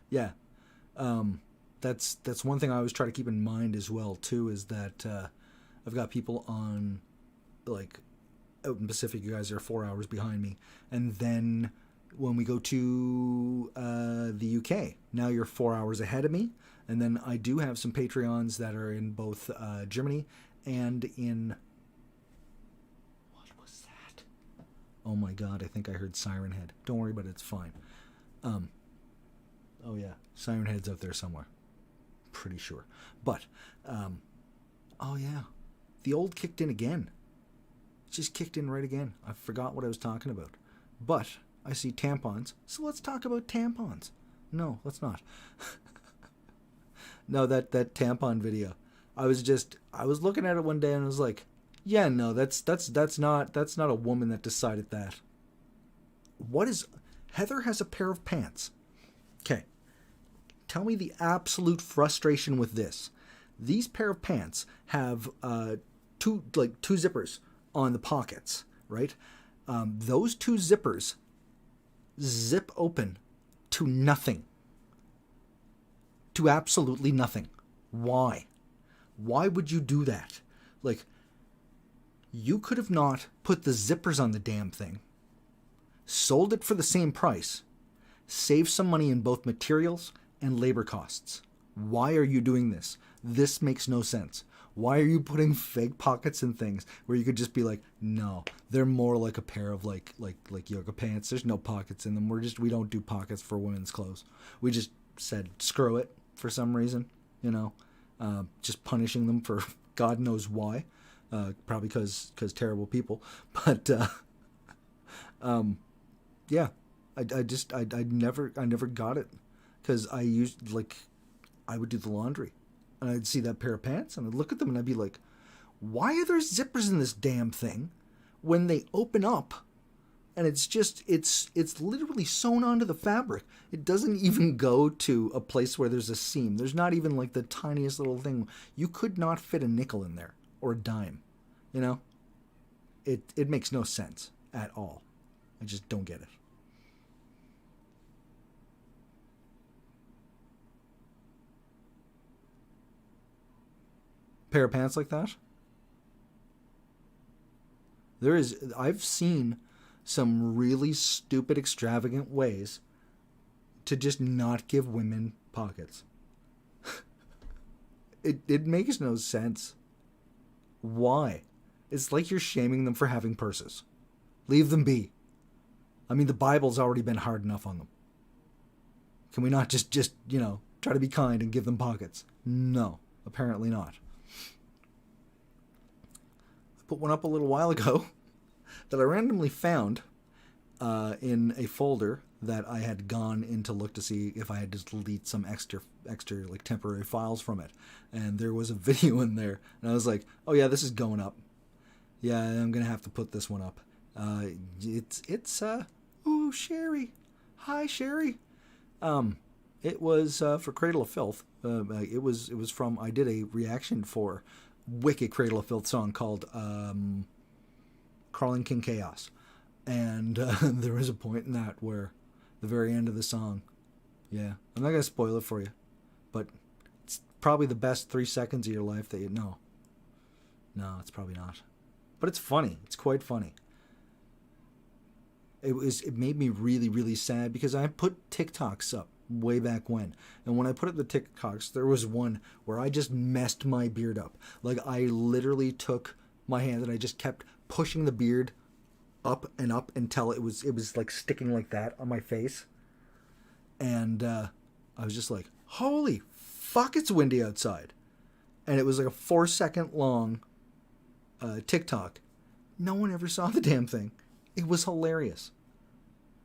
Yeah. That's one thing I always try to keep in mind as well, too, is that I've got people on, like, out in Pacific, you guys are 4 hours behind me. And then when we go to the UK, now you're 4 hours ahead of me. And then I do have some Patreons that are in both Germany and in... What was that? Oh my god, I think I heard Siren Head. Don't worry about it, it's fine. Oh yeah, Siren Head's out there somewhere. Pretty sure. But, oh yeah, the old kicked in again. It just kicked in right again. I forgot what I was talking about. But I see tampons, so let's talk about tampons. No, let's not. No, that tampon video. I was looking at it one day and I was like, yeah, no, that's not a woman that decided that. Heather has a pair of pants. Okay. Tell me the absolute frustration with this. These pair of pants have two zippers on the pockets, right? Those two zippers zip open to nothing. To absolutely nothing. Why? Why would you do that? Like, you could have not put the zippers on the damn thing, sold it for the same price, saved some money in both materials and labor costs. Why are you doing this? This makes no sense. Why are you putting fake pockets in things where you could just be like, no, they're more like a pair of like yoga pants. There's no pockets in them. We don't do pockets for women's clothes. We just said screw it for some reason, just punishing them for God knows why, probably because terrible people. But yeah, I never got it because I would do the laundry. And I'd see that pair of pants, and I'd look at them, and I'd be like, why are there zippers in this damn thing when they open up? And it's literally sewn onto the fabric. It doesn't even go to a place where there's a seam. There's not even like the tiniest little thing. You could not fit a nickel in there or a dime. It makes no sense at all. I just don't get it. Pair of pants like that? I've seen some really stupid, extravagant ways to just not give women pockets. It makes no sense. Why? It's like you're shaming them for having purses. Leave them be. I mean, the Bible's already been hard enough on them. Can we not just try to be kind and give them pockets? No, apparently not. Put one up a little while ago that I randomly found in a folder that I had gone in to look to see if I had to delete some extra like temporary files from it. And there was a video in there, and I was like, oh yeah, this is going up. Yeah, I'm gonna have to put this one up. Ooh, Sherry. Hi, Sherry. It was for Cradle of Filth. It was from, I did a reaction for wicked Cradle of Filth song called Crawling King Chaos. And there was a point in that where the very end of the song, yeah, I'm not going to spoil it for you, but it's probably the best 3 seconds of your life that you know. No, it's probably not. But it's funny. It's quite funny. It made me really, really sad because I put TikToks up way back when. And when I put up the TikToks, there was one where I just messed my beard up. Like, I literally took my hand and I just kept pushing the beard up and up until it was like sticking like that on my face. And I was just like, holy fuck, it's windy outside. And it was like a 4-second long TikTok. No one ever saw the damn thing. It was hilarious.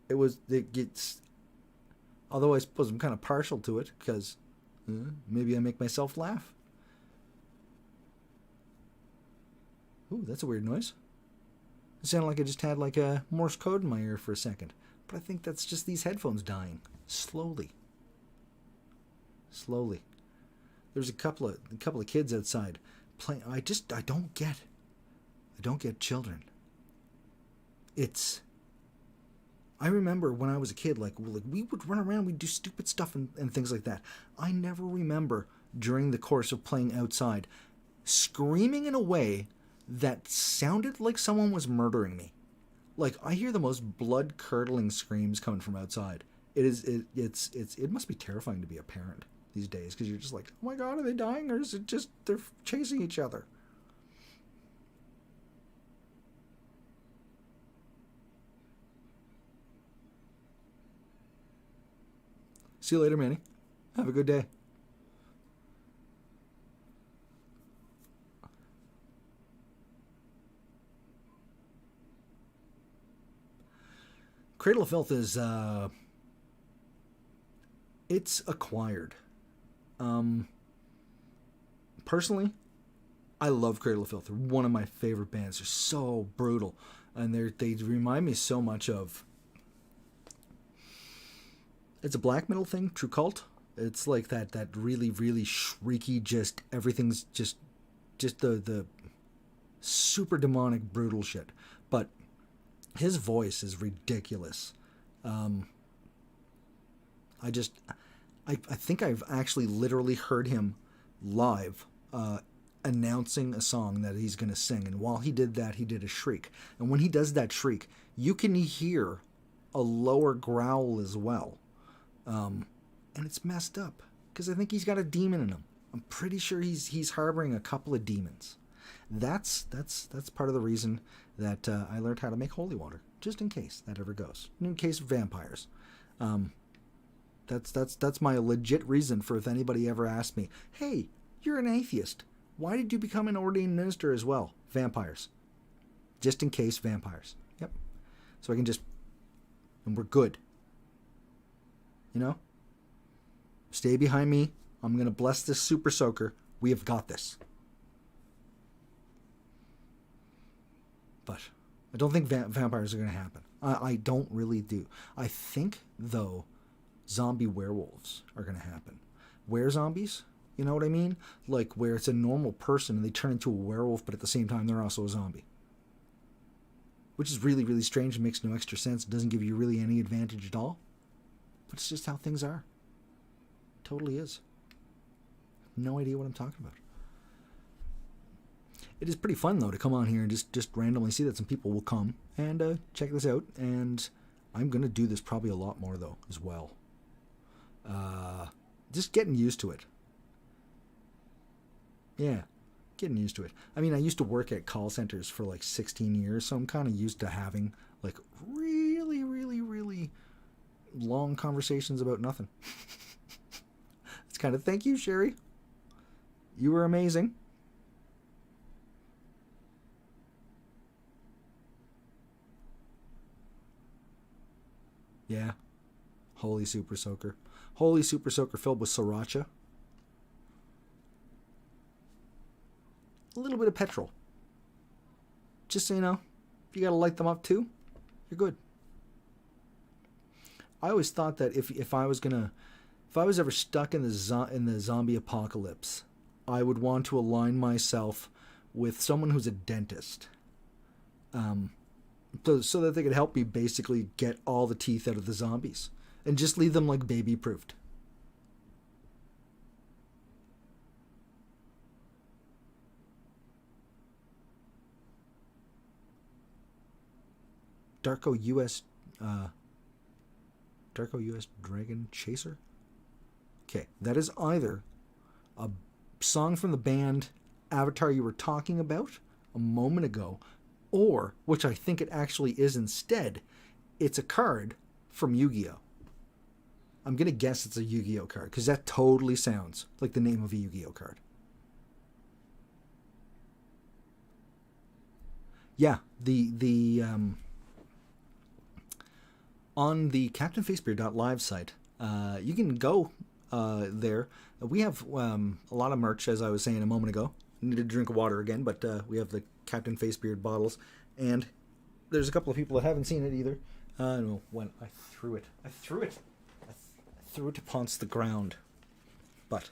It gets, although I suppose I'm kind of partial to it because maybe I make myself laugh. Ooh, that's a weird noise. It sounded like I just had like a Morse code in my ear for a second. But I think that's just these headphones dying. Slowly. There's a couple of kids outside playing. I don't get children. I remember when I was a kid, like we would run around, we'd do stupid stuff and things like that. I never remember during the course of playing outside screaming in a way that sounded like someone was murdering me. Like, I hear the most blood-curdling screams coming from outside. It must be terrifying to be a parent these days because you're just like, oh my God, are they dying, or is it just they're chasing each other? See you later, Manny. Have a good day. Cradle of Filth is, it's acquired. Personally, I love Cradle of Filth. They're one of my favorite bands. They're so brutal. And they remind me so much of, it's a black metal thing, True Cult. It's like that really, really shrieky, just everything's just the super demonic, brutal shit. But his voice is ridiculous. I think I've actually literally heard him live announcing a song that he's going to sing. And while he did that, he did a shriek. And when he does that shriek, you can hear a lower growl as well. And it's messed up because I think he's got a demon in him. I'm pretty sure he's harboring a couple of demons. That's part of the reason that I learned how to make holy water, just in case that ever goes. In case of vampires, that's my legit reason for if anybody ever asks me, "Hey, you're an atheist. Why did you become an ordained minister as well?" Vampires, just in case vampires. Yep. So I can just, and we're good. You know, stay behind me. I'm gonna bless this super soaker. We have got this. But I don't think vampires are going to happen. I don't really do. I think, though, zombie werewolves are going to happen. Were-zombies? You know what I mean? Like where it's a normal person and they turn into a werewolf, but at the same time they're also a zombie. Which is really, really strange and makes no extra sense. It doesn't give you really any advantage at all. But it's just how things are. It totally is. No idea what I'm talking about. It is pretty fun, though, to come on here and just randomly see that some people will come and check this out. And I'm going to do this probably a lot more, though, as well. Just getting used to it. Yeah, getting used to it. I mean, I used to work at call centers for like 16 years, so I'm kind of used to having like really, really, really long conversations about nothing. It's kind of, thank you, Sherry. You were amazing. Yeah. Holy Super Soaker. Holy Super Soaker filled with sriracha. A little bit of petrol. Just so you know, if you gotta light them up too, you're good. I always thought that if I was ever stuck in the zombie apocalypse, I would want to align myself with someone who's a dentist. So that they could help me basically get all the teeth out of the zombies and just leave them like baby proofed. Darko US Dragon Chaser? Okay, that is either a song from the band Avatar you were talking about a moment ago, or, which I think it actually is instead, it's a card from Yu-Gi-Oh! I'm going to guess it's a Yu-Gi-Oh! Card, because that totally sounds like the name of a Yu-Gi-Oh! Card. Yeah, on the CaptainFaceBeard.live site, you can go there. We have a lot of merch, as I was saying a moment ago. I need a drink of water again, but we have the Captain Facebeard bottles, and there's a couple of people that haven't seen it either. I don't know when I threw it. I threw it upon the ground. But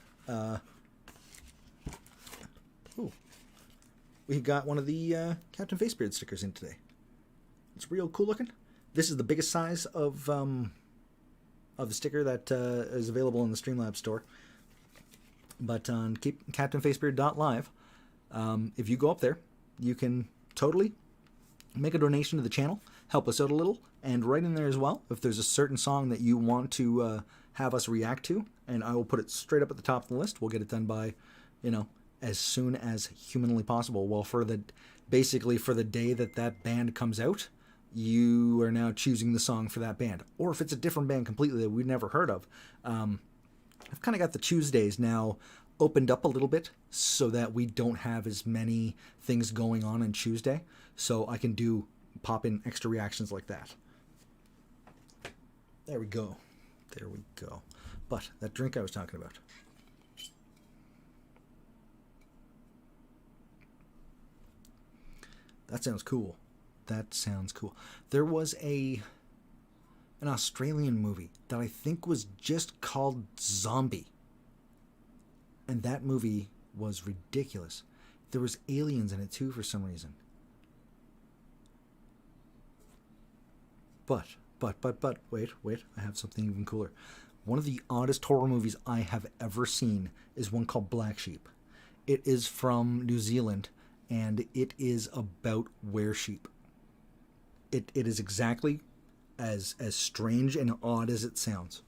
we got one of the Captain Facebeard stickers in today. It's real cool looking. This is the biggest size of the sticker that is available in the Streamlabs store. But on CaptainFacebeard.live, if you go up there, you can totally make a donation to the channel, help us out a little, and right in there as well, if there's a certain song that you want to have us react to, and I will put it straight up at the top of the list. We'll get it done by, as soon as humanly possible. Well, basically for the day that band comes out, you are now choosing the song for that band. Or if it's a different band completely that we've never heard of, I've kind of got the Tuesdays now opened up a little bit so that we don't have as many things going on Tuesday. So I can pop in extra reactions like that. There we go. But that drink I was talking about. That sounds cool. There was an Australian movie that I think was just called Zombie. And that movie was ridiculous. There was aliens in it too for some reason. But, wait, I have something even cooler. One of the oddest horror movies I have ever seen is one called Black Sheep. It is from New Zealand, and it is about were-sheep. It is exactly as strange and odd as it sounds.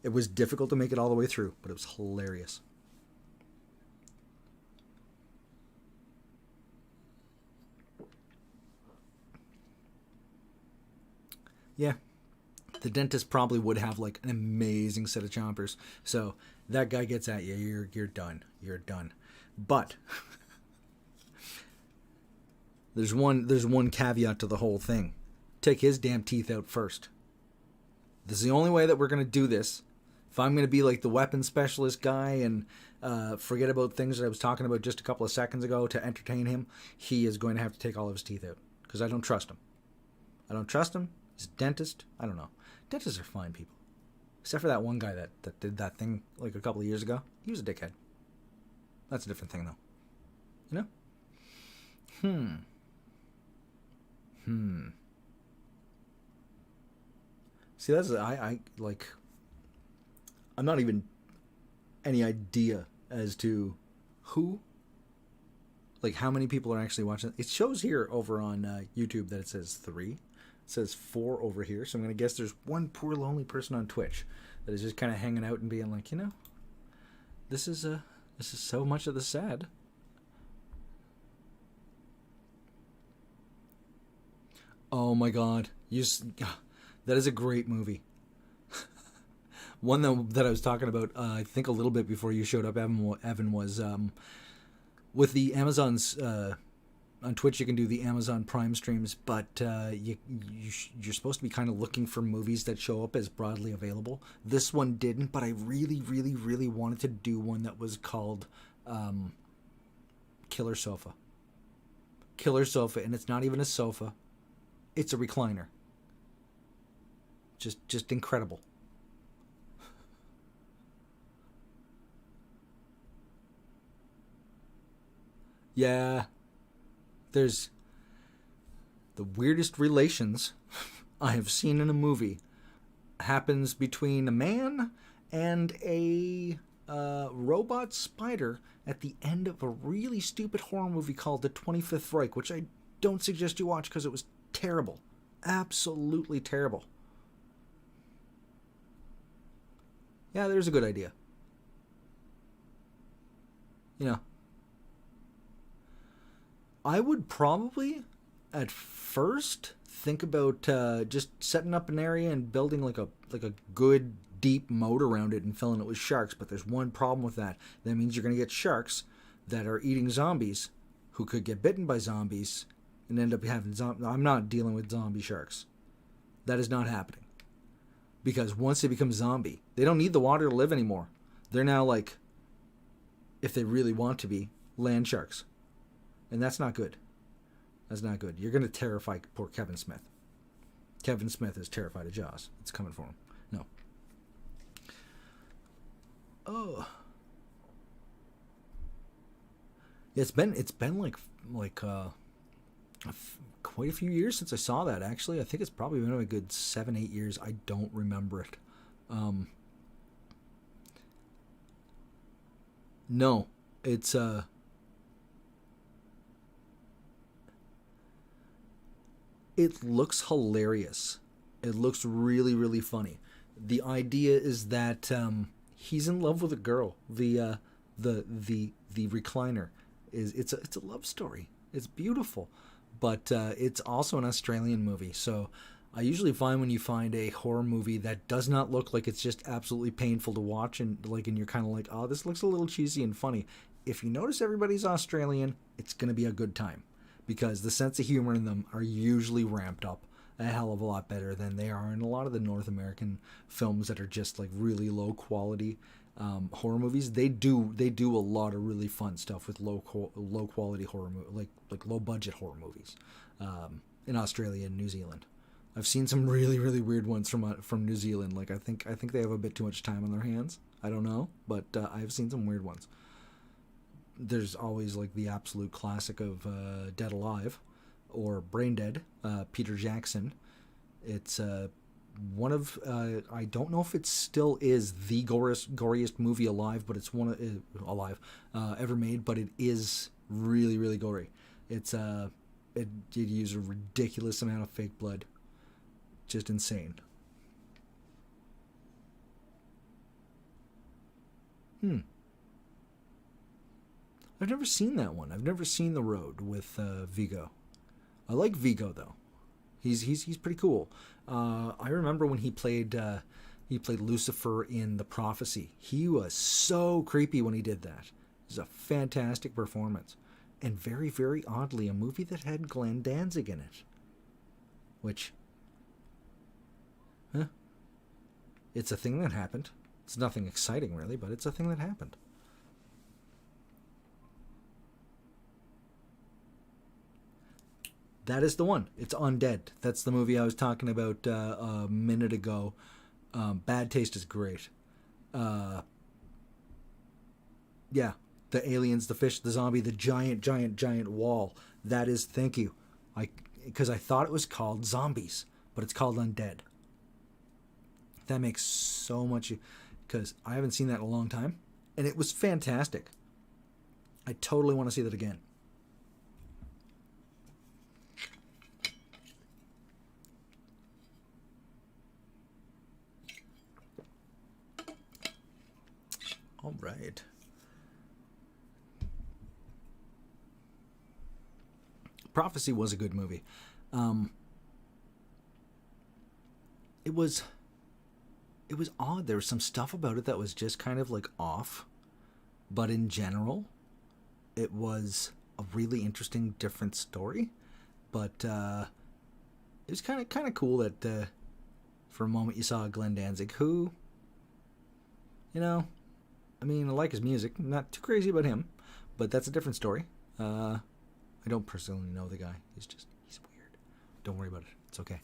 It was difficult to make it all the way through, but it was hilarious. Yeah. The dentist probably would have like an amazing set of chompers. So that guy gets at you, you're done. You're done. But there's one caveat to the whole thing. Take his damn teeth out first. This is the only way that we're going to do this. If I'm going to be like the weapons specialist guy and forget about things that I was talking about just a couple of seconds ago to entertain him, he is going to have to take all of his teeth out. Because I don't trust him. I don't trust him. He's a dentist. I don't know. Dentists are fine people. Except for that one guy that did that thing like a couple of years ago. He was a dickhead. That's a different thing, though. You know? See, that's I like. I'm not even any idea as to who, like how many people are actually watching. It shows here over on YouTube that it says 3. It says 4 over here. So I'm gonna guess there's one poor lonely person on Twitch that is just kind of hanging out and being like, this is so much of the sad. Oh my God, that is a great movie. One that I was talking about, I think a little bit before you showed up, Evan, was with the Amazon's on Twitch. You can do the Amazon Prime streams, but you're supposed to be kind of looking for movies that show up as broadly available. This one didn't, but I really, really, really wanted to do one that was called Killer Sofa. Killer Sofa, and it's not even a sofa. It's a recliner. Just incredible. Yeah. There's the weirdest relations I have seen in a movie happens between a man and a robot spider at the end of a really stupid horror movie called The 25th Reich, which I don't suggest you watch because it was terrible. Absolutely terrible. Yeah, there's a good idea. I would probably, at first, think about just setting up an area and building like a good deep moat around it and filling it with sharks. But there's one problem with that. That means you're going to get sharks that are eating zombies, who could get bitten by zombies and end up having zombies. I'm not dealing with zombie sharks. That is not happening. Because once they become zombie, they don't need the water to live anymore. They're now like, if they really want to be, land sharks. And that's not good. That's not good. You're going to terrify poor Kevin Smith. Kevin Smith is terrified of Jaws. It's coming for him. No. Oh. Yeah, it's been like quite a few years since I saw that, actually. I think it's probably been a good 7-8 years. I don't remember it. No. It's it looks hilarious. It looks really, really funny. The idea is that he's in love with a girl. The recliner it's a love story. It's beautiful, but it's also an Australian movie. So I usually find when you find a horror movie that does not look like it's just absolutely painful to watch and you're kind of like, oh, this looks a little cheesy and funny. If you notice everybody's Australian, it's gonna be a good time. Because the sense of humor in them are usually ramped up a hell of a lot better than they are in a lot of the North American films that are just like really low quality horror movies. They do a lot of really fun stuff with low quality horror like low budget horror movies in Australia and New Zealand. I've seen some really, really weird ones from New Zealand. Like I think they have a bit too much time on their hands. I don't know, but I've seen some weird ones. There's always like the absolute classic of Dead Alive or Brain Dead, Peter Jackson. It's one of I don't know if it still is the goriest movie alive, but it's one alive ever made. But it is really, really gory. It uses a ridiculous amount of fake blood, just insane. I've never seen that one. I've never seen The Road with Viggo. I like Viggo, though. He's pretty cool. I remember when he played Lucifer in The Prophecy. He was so creepy when he did that. It was a fantastic performance, and very, very oddly, a movie that had Glenn Danzig in it, which, it's a thing that happened. It's nothing exciting really, but it's a thing that happened. That is the one. It's Undead. That's the movie I was talking about a minute ago. Bad Taste is great. Yeah, the aliens, the fish, the zombie, the giant wall. That is, thank you. Because I thought it was called Zombies, but it's called Undead. That makes so much, because I haven't seen that in a long time, and it was fantastic. I totally want to see that again. All right. Prophecy was a good movie. It was odd. There was some stuff about it that was just kind of like off, but in general, it was a really interesting, different story. But it was kind of cool that for a moment you saw Glenn Danzig, who, I mean, I like his music. I'm not too crazy about him, but that's a different story. I don't personally know the guy. He's weird. Don't worry about it. It's okay.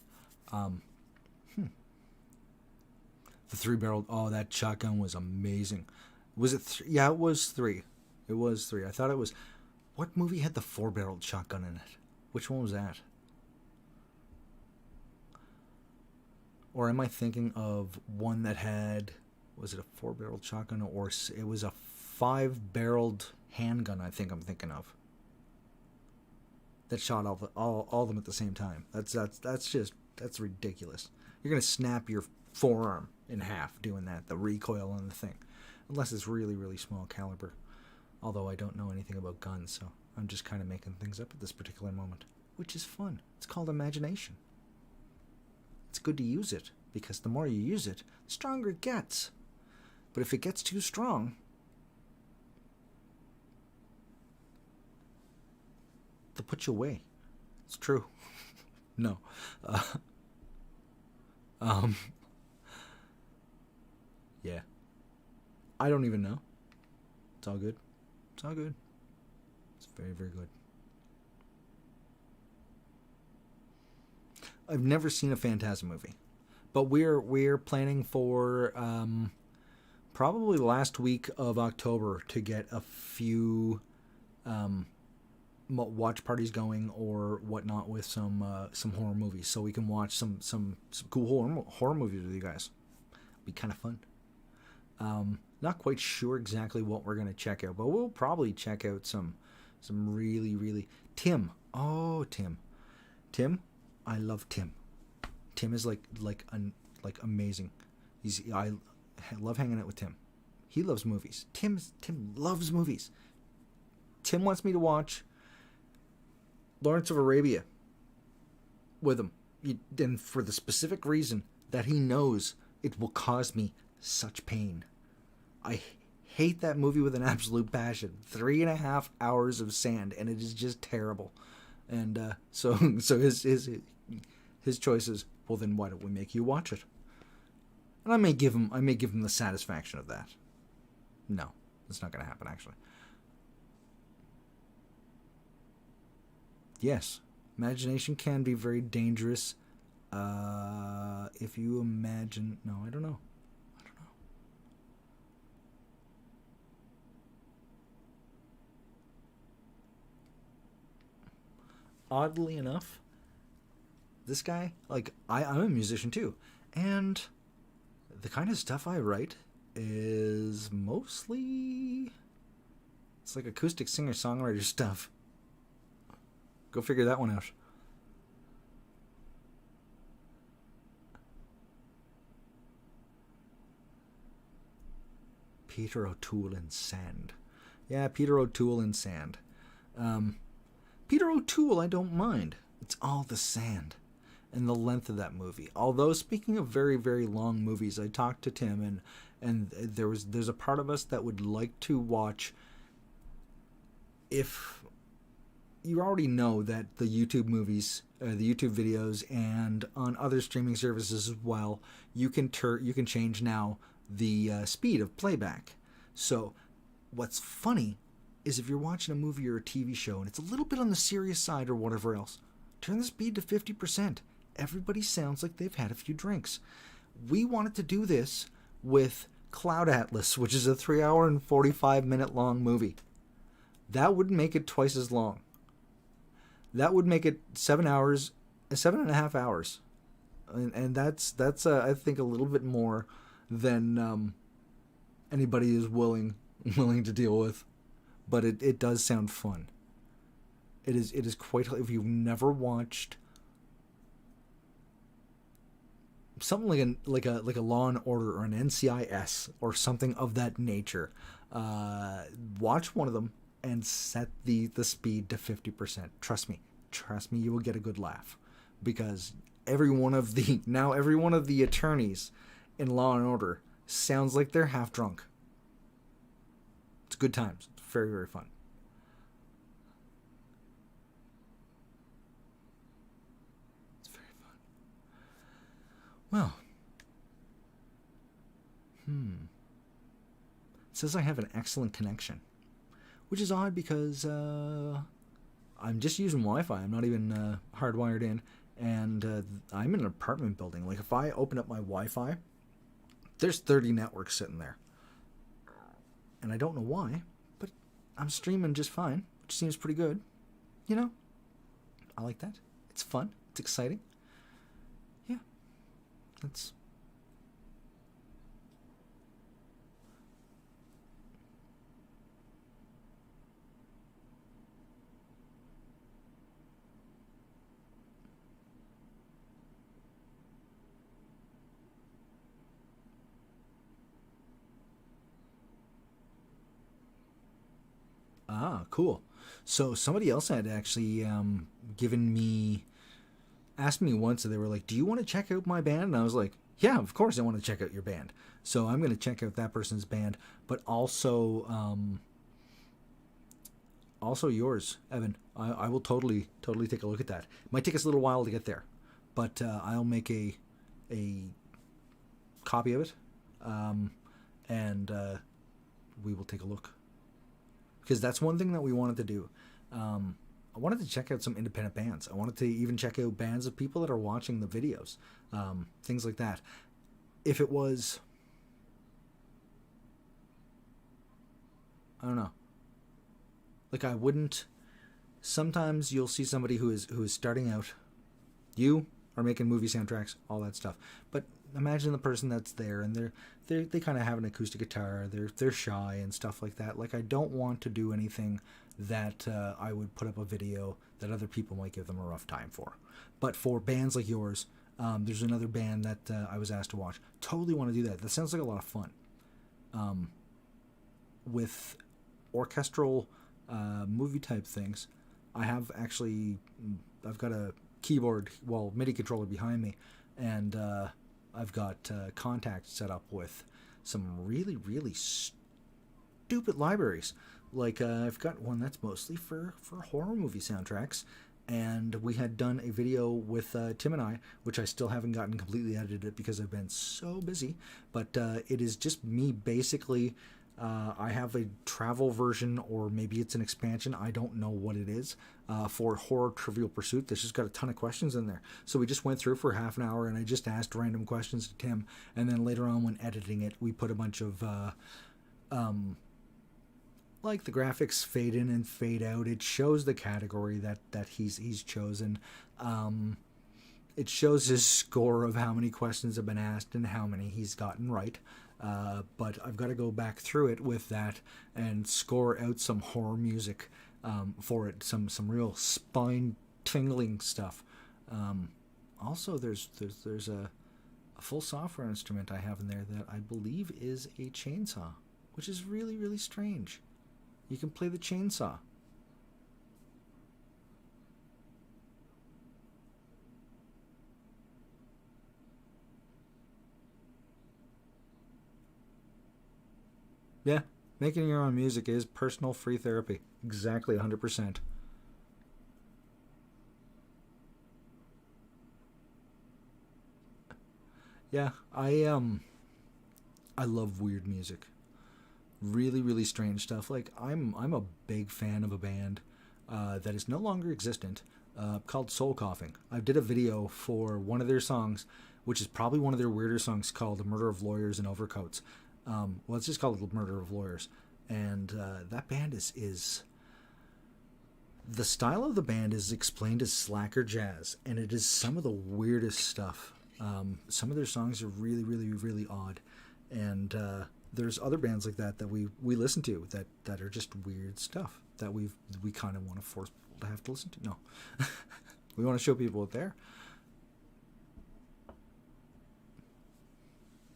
The 3-barreled. Oh, that shotgun was amazing. Was it 3? Yeah, it was 3. It was 3. I thought it was. What movie had the 4-barreled shotgun in it? Which one was that? Or am I thinking of one that had? Was it a 4-barreled shotgun, or it was a 5-barreled handgun? I think I'm thinking of. That shot all of them at the same time. That's ridiculous. You're gonna snap your forearm in half doing that. The recoil on the thing, unless it's really, really small caliber. Although I don't know anything about guns, so I'm just kind of making things up at this particular moment, which is fun. It's called imagination. It's good to use it, because the more you use it, the stronger it gets. But if it gets too strong, they'll put you away. It's true. No. Yeah. I don't even know. It's all good. It's all good. It's very, very good. I've never seen a Phantasm movie, but we're planning for probably the last week of October to get a few watch parties going or whatnot with some horror movies, so we can watch some cool horror movies with you guys. Be kind of fun. Not quite sure exactly what we're gonna check out, but we'll probably check out some really, really Tim. Oh, Tim. I love Tim. Tim is like amazing. I love hanging out with Tim. He loves movies. Tim loves movies. Tim wants me to watch Lawrence of Arabia with him, and for the specific reason that he knows it will cause me such pain. I hate that movie with an absolute passion. 3.5 hours of sand, and it is just terrible. And so his choice is, well, then why don't we make you watch it? And I may give him the satisfaction of that. No, it's not going to happen, actually. Yes, imagination can be very dangerous. If you imagine... No, I don't know. Oddly enough, this guy, I'm a musician too, and the kind of stuff I write is mostly, it's like acoustic singer-songwriter stuff. Go figure that one out. Peter O'Toole and Sand. Yeah, Peter O'Toole and Sand. Peter O'Toole, I don't mind. It's all the sand. and the length of that movie. Although, speaking of very, very long movies, I talked to Tim, and there's a part of us that would like to watch. If you already know that the YouTube movies, the YouTube videos, and on other streaming services as well, you can change now the speed of playback. So, what's funny is if you're watching a movie or a TV show and it's a little bit on the serious side or whatever else, turn the speed to 50%. Everybody sounds like they've had a few drinks. We wanted to do this with Cloud Atlas, which is a 3-hour and 45-minute long movie. That would make it twice as long. That would make it 7.5 hours. And that's I think a little bit more than anybody is willing to deal with. But it does sound fun. It is quite. If you've never watched something like a Law and Order or an NCIS or something of that nature, watch one of them and set the speed to 50%. Trust me, you will get a good laugh, because every one of the attorneys in Law and Order sounds like they're half drunk. It's good times. It's very, very fun. It's very fun. Well, it says I have an excellent connection, which is odd because I'm just using Wi-Fi. I'm not even hardwired in, and I'm in an apartment building. Like, if I open up my Wi-Fi, there's 30 networks sitting there. And I don't know why, but I'm streaming just fine, which seems pretty good. You know, I like that. It's fun. It's exciting. Yeah, that's... Ah, cool. So somebody else had actually asked me once, and they were like, "Do you want to check out my band?" And I was like, "Yeah, of course I want to check out your band." So I'm going to check out that person's band, but also yours, Evan. I will totally take a look at that. It might take us a little while to get there, but I'll make a copy of it, and we will take a look. Because that's one thing that we wanted to do. I wanted to check out some independent bands. I wanted to even check out bands of people that are watching the videos. Things like that. If it was... I don't know. Like, I wouldn't... Sometimes you'll see somebody who is starting out. You are making movie soundtracks, all that stuff. But imagine the person that's there, and they kind of have an acoustic guitar. They're shy and stuff like that. Like, I don't want to do anything that I would put up a video that other people might give them a rough time for. But for bands like yours, there's another band that I was asked to watch. Totally want to do that. That sounds like a lot of fun. With orchestral movie type things, I've got a keyboard, MIDI controller behind me, and I've got contacts set up with some really, really stupid libraries. Like, I've got one that's mostly for horror movie soundtracks, and we had done a video with Tim and I, which I still haven't gotten completely edited because I've been so busy, but it is just me basically... I have a travel version, or maybe it's an expansion, I don't know what it is, for Horror Trivial Pursuit. This just got a ton of questions in there. So we just went through for half an hour, and I just asked random questions to Tim, and then later on when editing it, we put a bunch of, like, the graphics fade in and fade out. It shows the category that he's chosen. It shows his score of how many questions have been asked and how many he's gotten right. But I've got to go back through it with that and score out some horror music for it, some real spine-tingling stuff. Also, there's a full software instrument I have in there that I believe is a chainsaw, which is really, really strange. You can play the chainsaw. Yeah, making your own music is personal free therapy. Exactly 100%. Yeah, I love weird music. Really, really strange stuff. Like I'm a big fan of a band that is no longer existent called Soul Coughing. I did a video for one of their songs, which is probably one of their weirder songs, called "Murder of Lawyers in Overcoats." Well, it's just called "Murder of Lawyers," and that band is the style of the band is explained as slacker jazz, and it is some of the weirdest stuff. Some of their songs are really, really, really odd, and there's other bands like that that we listen to that are just weird stuff that we kind of want to force people to have to listen to. No, we want to show people what they're.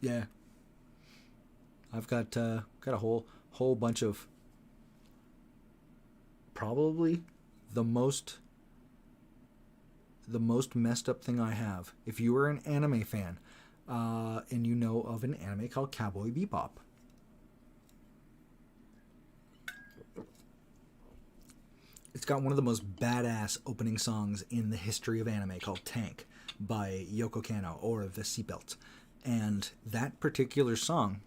Yeah, I've got a whole bunch of probably the most the most messed up thing I have. If you are an anime fan, and you know of an anime called Cowboy Bebop, it's got one of the most badass opening songs in the history of anime called Tank by Yoko Kanno, or The Seatbelts. And that particular song,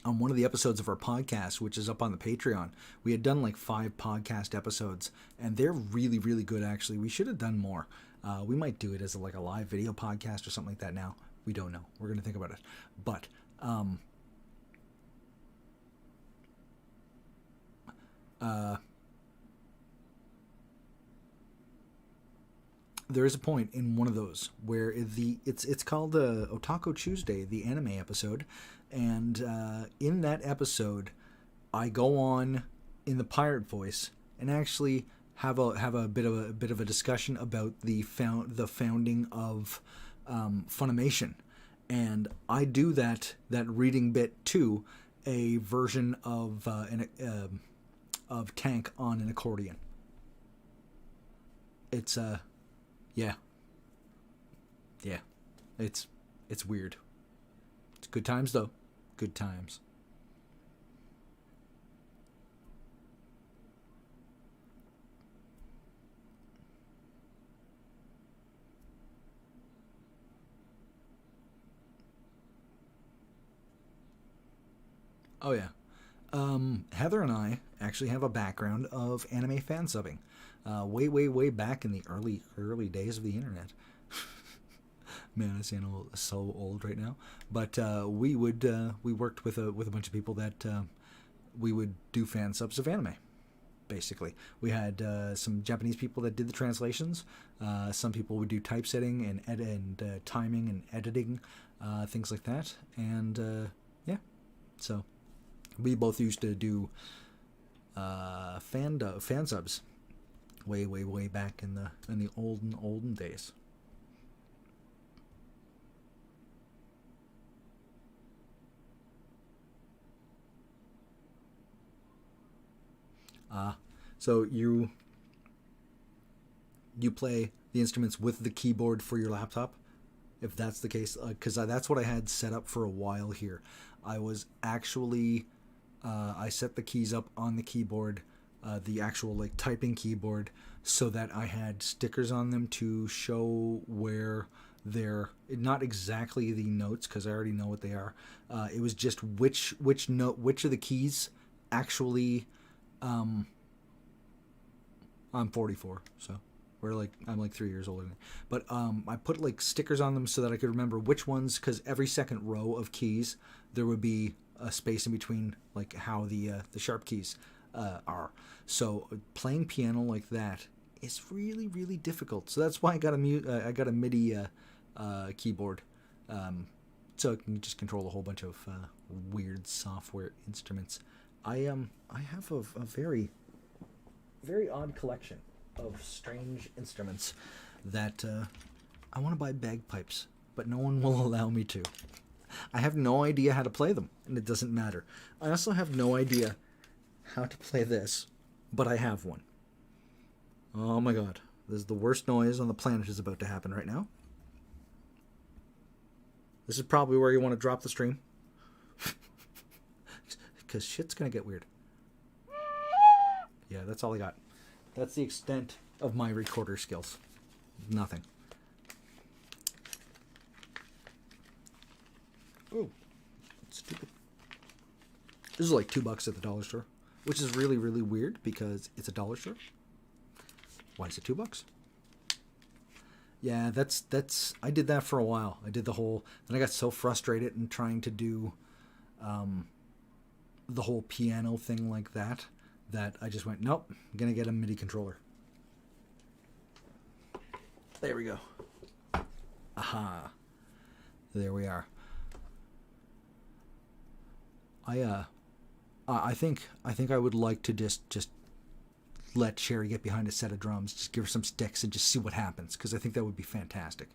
on one of the episodes of our podcast, which is up on the Patreon, we had done like 5 podcast episodes, and they're really, really good, actually. We should have done more. We might do it as like a live video podcast or something like that now. We don't know. We're going to think about it. But there is a point in one of those where it's called Otaku Tuesday, the anime episode, and in that episode, I go on in the pirate voice and actually have a bit of a discussion about the founding of Funimation, and I do that reading bit to a version of Tank on an accordion. It's yeah, yeah, it's weird. It's good times though, good times. Oh yeah. Heather and I actually have a background of anime fan subbing, way, way, way back in the early days of the internet. Man, I sound so old right now. But we worked with a bunch of people that we would do fan subs of anime. Basically, we had some Japanese people that did the translations. Some people would do typesetting and timing and editing, things like that. And yeah, so we both used to do fan subs way, way, way back in the olden days. So you play the instruments with the keyboard for your laptop, if that's the case, because that's what I had set up for a while here. I was actually I set the keys up on the keyboard, the actual like typing keyboard, so that I had stickers on them to show where they're not exactly the notes, because I already know what they are. It was just which note, which of the keys actually. I'm 44, so I'm like 3 years older than me. But I put like stickers on them so that I could remember which ones, because every second row of keys there would be a space in between, like how the sharp keys are. So playing piano like that is really, really difficult. So that's why I got a MIDI keyboard, so I can just control a whole bunch of weird software instruments. I have a very, very odd collection of strange instruments that I want to buy bagpipes, but no one will allow me to. I have no idea how to play them, and it doesn't matter. I also have no idea how to play this, but I have one. Oh my god, this is the worst noise on the planet is about to happen right now. This is probably where you want to drop the stream. because shit's going to get weird. Yeah, that's all I got. That's the extent of my recorder skills. Nothing. Oh, stupid. This is like $2 at the dollar store, which is really, really weird because it's a dollar store. Why is it $2? Yeah, that's. I did that for a while. I did the whole. Then I got so frustrated in trying to do, the whole piano thing like that I just went, nope. I'm gonna get a MIDI controller. There we go. Aha. There we are. I think I would like to just let Sherry get behind a set of drums, just give her some sticks and just see what happens, because I think that would be fantastic.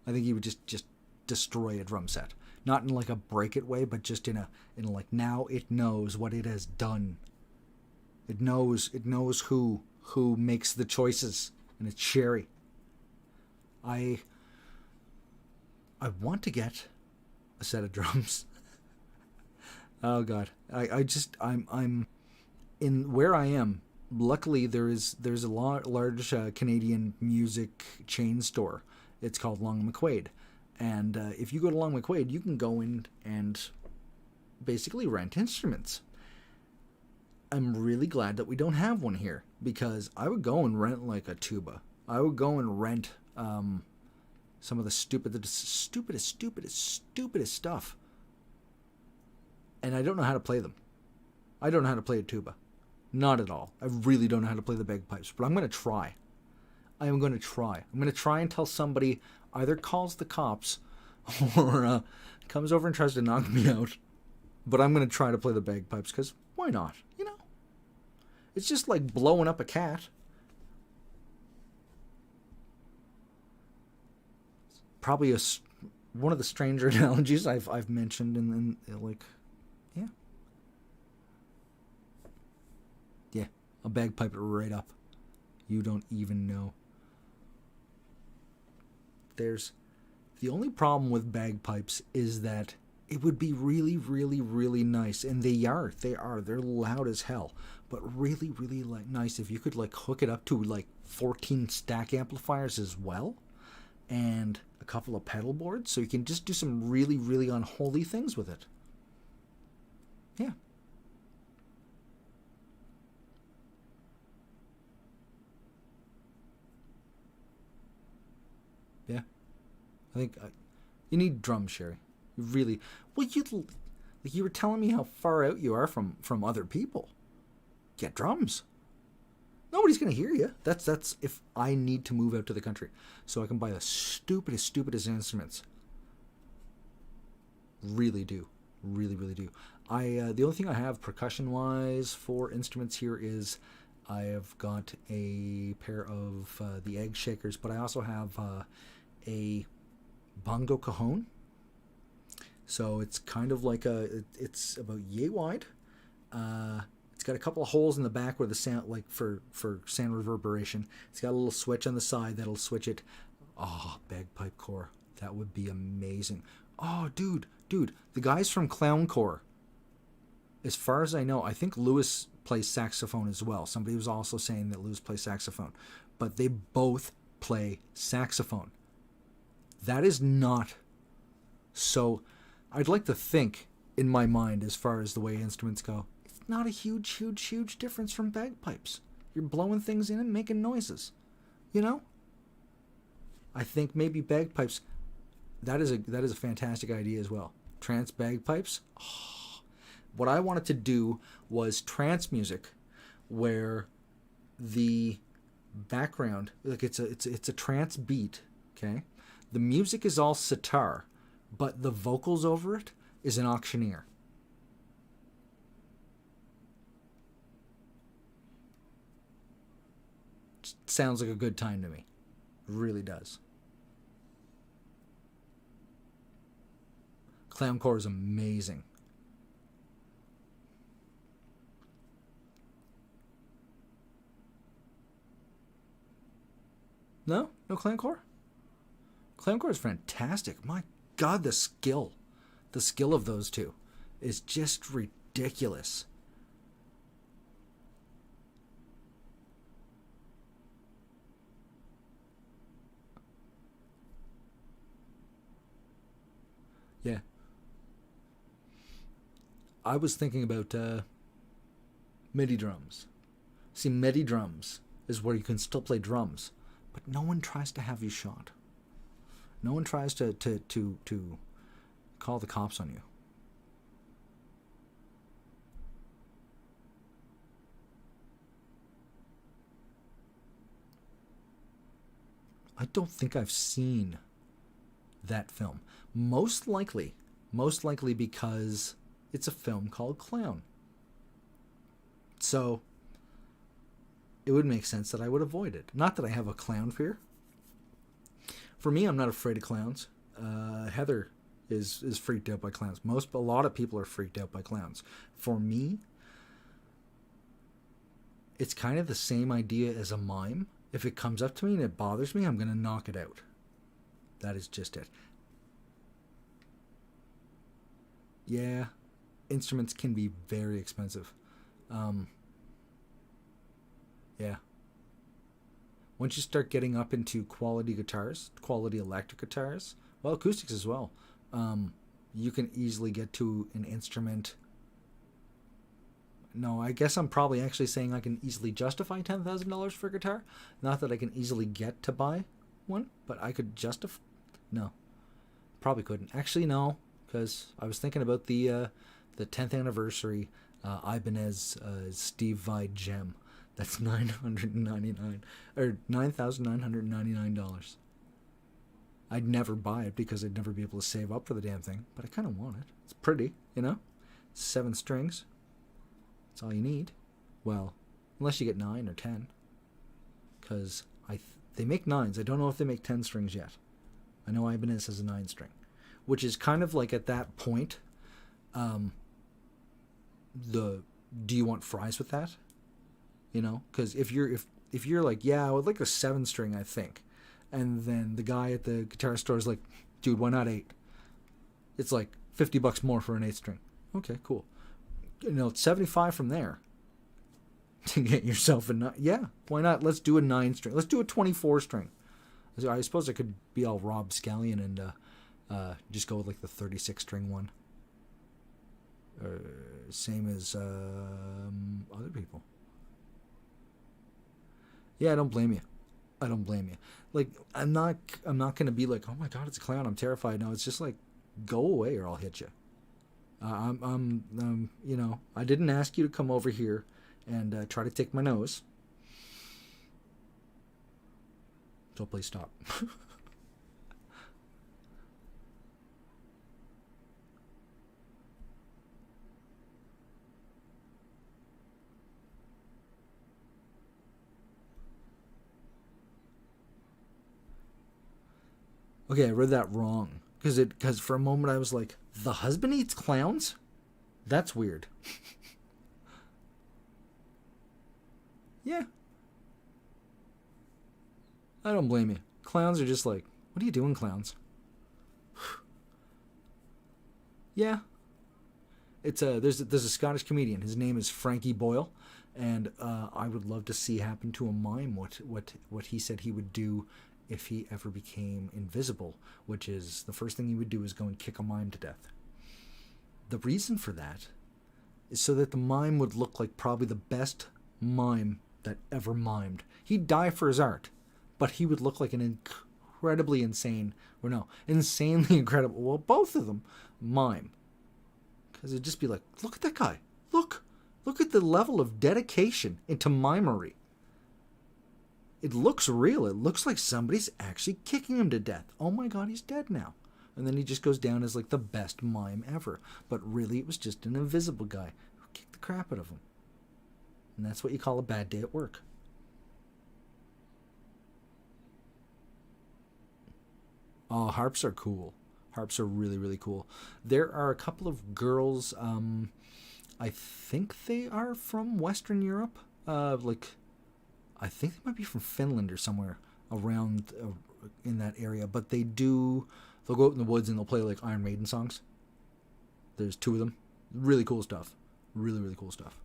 I think he would just destroy a drum set, not in like a break it way, but just in like, now it knows what it has done. It knows who makes the choices, and it's Sherry. I want to get a set of drums. Oh God, I'm in where I am. Luckily, there's a large Canadian music chain store. It's called Long McQuaid, and if you go to Long McQuaid, you can go in and basically rent instruments. I'm really glad that we don't have one here, because I would go and rent like a tuba. I would go and rent some of the stupidest stuff. And I don't know how to play them. I don't know how to play a tuba. Not at all. I really don't know how to play the bagpipes, but I'm going to try. I am going to try. I'm going to try until somebody either calls the cops or comes over and tries to knock me out. But I'm going to try to play the bagpipes, because why not? You know? It's just like blowing up a cat. Probably one of the stranger analogies I've mentioned in like, yeah. Yeah, I'll bagpipe it right up. You don't even know. The only problem with bagpipes is that it would be really, really, really nice, and they're loud as hell, but really, really like nice if you could like hook it up to like 14 stack amplifiers as well, and a couple of pedal boards, so you can just do some really, really unholy things with it. Yeah. Yeah. I think you need drums, Sherry. You really. Well, you were telling me how far out you are from other people. Get drums. Nobody's gonna hear you. That's if I need to move out to the country, so I can buy the stupidest instruments. Really do. Really, really do. The only thing I have percussion-wise for instruments here is I have got a pair of the egg shakers, but I also have a bongo cajon. So it's kind of like it's about yay wide. It's got a couple of holes in the back where the sound, like for sound reverberation. It's got a little switch on the side that'll switch it. Oh, bagpipe core. That would be amazing. Oh, dude, the guys from Clown Core. As far as I know, I think Lewis plays saxophone as well. Somebody was also saying that Lewis plays saxophone. But they both play saxophone. That is not so. I'd like to think, in my mind, as far as the way instruments go, it's not a huge difference from bagpipes. You're blowing things in and making noises. You know? I think maybe bagpipes, that is a fantastic idea as well. Trance bagpipes. Oh. What I wanted to do was trance music where the background, like it's a trance beat, okay? The music is all sitar, but the vocals over it is an auctioneer. Sounds like a good time to me. It really does. Clowncore is amazing. No Clowncore? Clowncore is fantastic. My God, the skill of those two is just ridiculous. Yeah. I was thinking about MIDI drums. See, MIDI drums is where you can still play drums, but no one tries to have you shot. No one tries to call the cops on you. I don't think I've seen that film. Most likely because it's a film called Clown. So it would make sense that I would avoid it. Not that I have a clown fear. For me, I'm not afraid of clowns. Heather is freaked out by clowns. A lot of people are freaked out by clowns. For me, it's kind of the same idea as a mime. If it comes up to me and it bothers me, I'm going to knock it out. That is just it. Yeah, instruments can be very expensive. Yeah. Once you start getting up into quality guitars, quality electric guitars, well, acoustics as well, you can easily get to an instrument. No, I guess I'm probably actually saying I can easily justify $10,000 for a guitar. Not that I can easily get to buy one, but I could justify. No, probably couldn't. Actually, no, because I was thinking about the 10th anniversary Ibanez Steve Vai gem. That's $999. I'd never buy it because I'd never be able to save up for the damn thing, but I kind of want it. It's pretty, 7 strings. That's all you need. Well, unless you get 9 or 10, because they make 9s. I don't know if they make 10 strings yet. I know Ibanez has a 9 string, which is kind of like at that point. Do you want fries with that? Because if you're like, yeah, I would like a 7 string, I think, and then the guy at the guitar store is like, dude, why not 8? It's like $50 more for an 8 string. Okay, cool. It's 75 from there to get yourself a 9. Yeah, why not? Let's do a 9 string. Let's do a 24 string. I suppose I could be all Rob Scallion and just go with like the 36 string one. Same as other people. Yeah, I don't blame you. Like, I'm not gonna be like, oh my god, it's a clown, I'm terrified. No, it's just like, go away or I'll hit you. I didn't ask you to come over here and try to take my nose. So please stop. Okay, I read that wrong. Because for a moment I was like, the husband eats clowns? That's weird. Yeah. I don't blame you. Clowns are just like, what are you doing, clowns? Yeah. It's there's a Scottish comedian. His name is Frankie Boyle, and I would love to see happen to a mime what he said he would do if he ever became invisible, which is the first thing he would do is go and kick a mime to death. The reason for that is so that the mime would look like probably the best mime that ever mimed. He'd die for his art, but he would look like an insanely incredible, well, both of them, mime. Because it'd just be like, look at that guy. Look at the level of dedication into mimery. It looks real. It looks like somebody's actually kicking him to death. Oh my god, he's dead now. And then he just goes down as like the best mime ever. But really, it was just an invisible guy who kicked the crap out of him. And that's what you call a bad day at work. Oh, harps are cool. Harps are really, really cool. There are a couple of girls, I think they are from Western Europe. I think they might be from Finland or somewhere around in that area. But they'll go out in the woods and they'll play like Iron Maiden songs. There's 2 of them. Really cool stuff. Really, really cool stuff.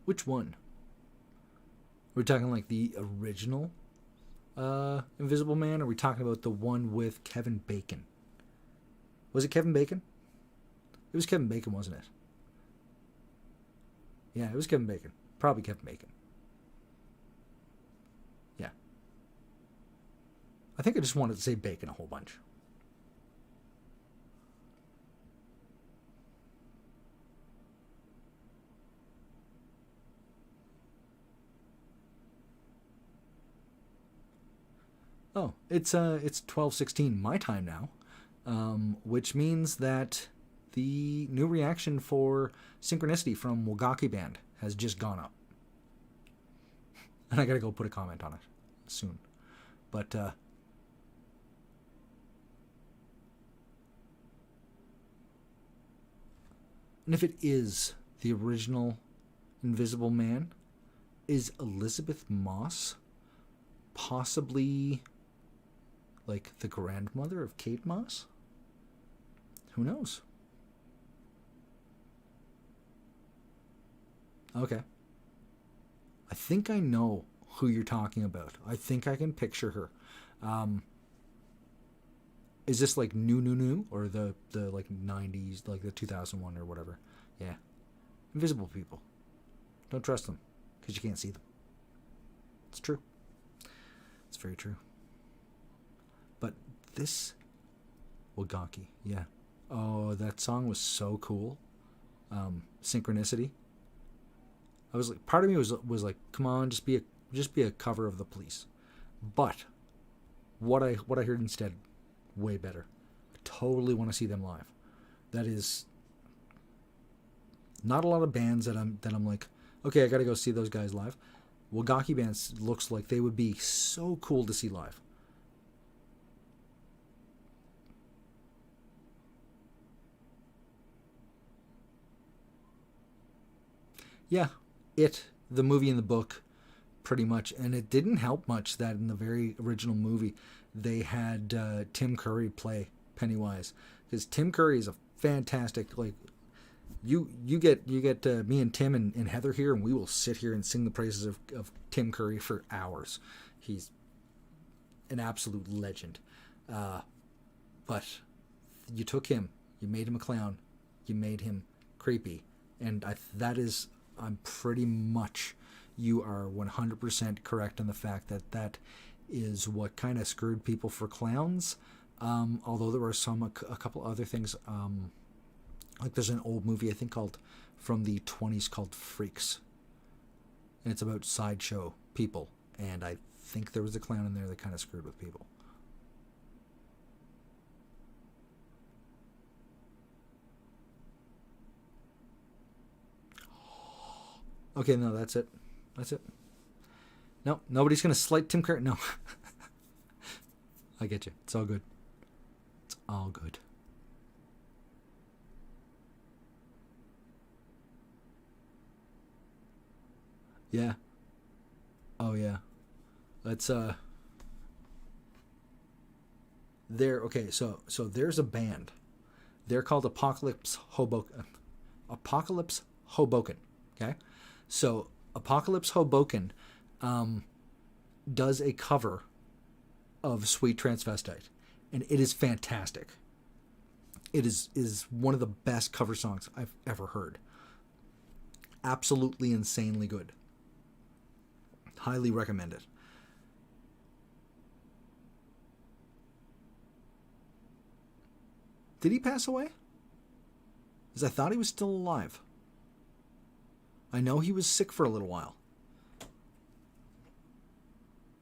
Which one? We're talking like the original Invisible Man, or are we talking about the one with Kevin Bacon? Was it Kevin Bacon? It was Kevin Bacon, wasn't it? Yeah, it was Kevin Bacon. Probably Kevin Bacon. Yeah. I think I just wanted to say Bacon a whole bunch. Oh, it's 12:16 my time now, which means that the new reaction for Synchronicity from Wagaki Band has just gone up, and I gotta go put a comment on it soon. But and if it is the original Invisible Man, is Elizabeth Moss possibly like the grandmother of Kate Moss? Who knows? Okay. I think I know who you're talking about. I think I can picture her. Is this like new, or the like 90s, like the 2001 or whatever? Yeah. Invisible people. Don't trust them because you can't see them. It's true. It's very true. But this Wagaki, yeah. Oh, that song was so cool. Synchronicity. I was like, part of me was like, come on, just be a cover of The Police. But what I heard instead, way better. I totally want to see them live. That is not a lot of bands that I'm like, okay, I got to go see those guys live. Wagaki bands looks like they would be so cool to see live. Yeah, the movie and the book, pretty much. And it didn't help much that in the very original movie, they had Tim Curry play Pennywise. Because Tim Curry is a fantastic, like, you get me and Tim and Heather here, and we will sit here and sing the praises of Tim Curry for hours. He's an absolute legend. But you took him, you made him a clown, you made him creepy. And I'm pretty much, you are 100% correct on the fact that is what kind of screwed people for clowns. Although there were a couple other things, like there's an old movie I think from the 20s called Freaks, and it's about sideshow people, and I think there was a clown in there that kind of screwed with people. Okay, no, that's it. No, nobody's gonna slight Tim Curry. No, I get you. It's all good. It's all good. Yeah. Oh yeah. Let's there. Okay, so there's a band. They're called Apocalypse Hoboken. Apocalypse Hoboken. Okay, so Apocalypse Hoboken does a cover of Sweet Transvestite, and it is fantastic. It is one of the best cover songs I've ever heard. Absolutely insanely good. Highly recommend it. Did he pass away? Because I thought he was still alive. I know he was sick for a little while.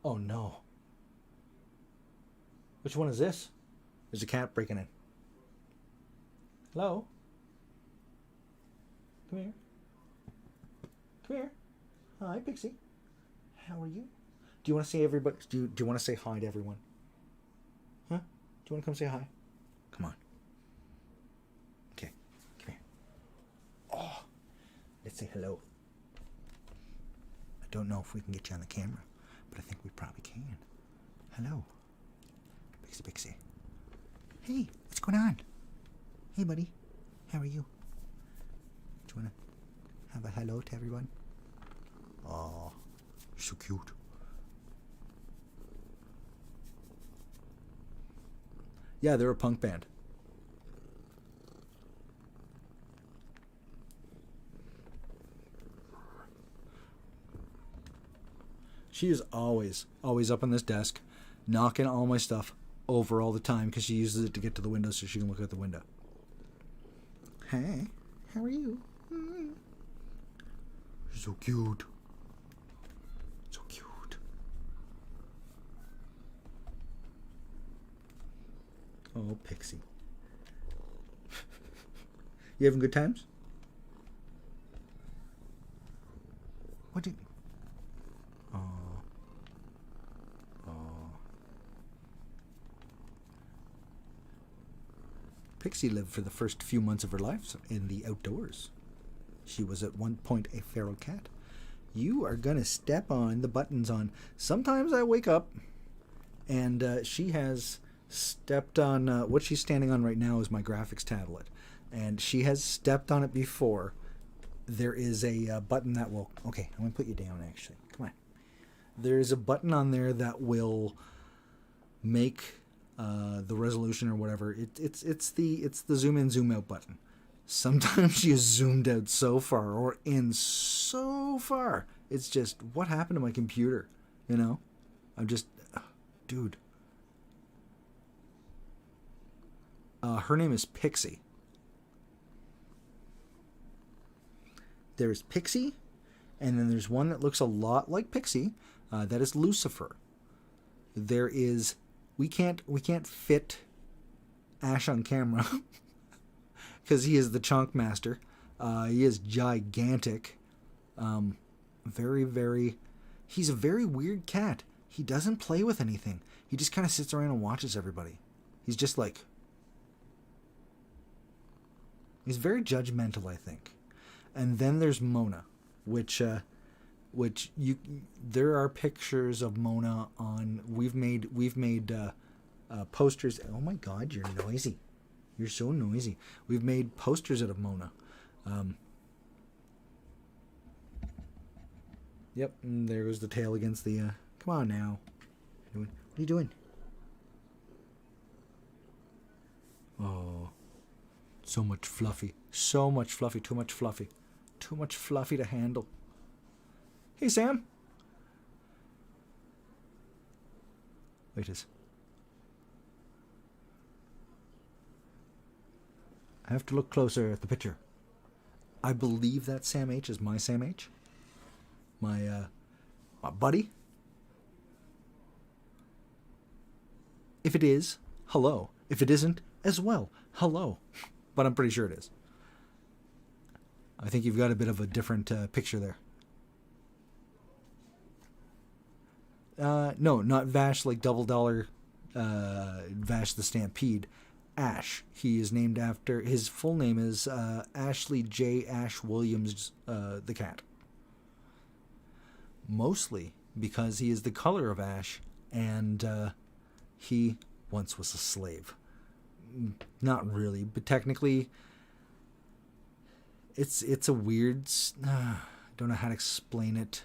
Oh no. Which one is this? There's a cat breaking in. Hello? Come here. Come here. Hi, Pixie. How are you? Do you want to say everybody? Do you want to say hi to everyone? Huh? Do you want to come say hi? Come on. Okay. Come here. say hello. I don't know if we can get you on the camera, but I think we probably can. Hello. Pixie Pixie. Hey, what's going on? Hey, buddy. How are you? Do you want to have a hello to everyone? Oh, you're so cute. Yeah, they're a punk band. She is always up on this desk, knocking all my stuff over all the time because she uses it to get to the window so she can look out the window. Hey, how are you? Mm. You're so cute. So cute. Oh, Pixie. You having good times? What did... Oh. Pixie lived for the first few months of her life in the outdoors. She was at one point a feral cat. You are going to step on the buttons on... Sometimes I wake up and she has stepped on... what she's standing on right now is my graphics tablet. And she has stepped on it before. There is a button that will... Okay, I'm going to put you down, actually. Come on. There's a button on there that will make the resolution or whatever. It's the zoom in, zoom out button. Sometimes she is zoomed out so far or in so far. It's just, what happened to my computer? You know? I'm just... dude. Her name is Pixie. There's Pixie, and then there's one that looks a lot like Pixie. That is Lucifer. There is... We can't fit Ash on camera because he is the chunk master. He is gigantic. Very, very... He's a very weird cat. He doesn't play with anything. He just kind of sits around and watches everybody. He's just like... He's very judgmental, I think. And then there's Mona, which there are pictures of Mona on... We've made posters... Oh my God, you're noisy. You're so noisy. We've made posters out of Mona. Yep, and there goes the tail against the... Come on now. What are you doing? Oh, so much fluffy. So much fluffy. Too much fluffy. Too much fluffy to handle. Hey, Sam. Wait, I have to look closer at the picture. I believe that Sam H is my Sam H. My buddy. If it is, hello. If it isn't, as well, hello. But I'm pretty sure it is. I think you've got a bit of a different picture there. No, not Vash like Double Dollar, Vash the Stampede. Ash. He is named after... His full name is Ashley J. Ash Williams, the cat. Mostly because he is the color of ash, and he once was a slave. Not really, but technically... It's a weird... I don't know how to explain it.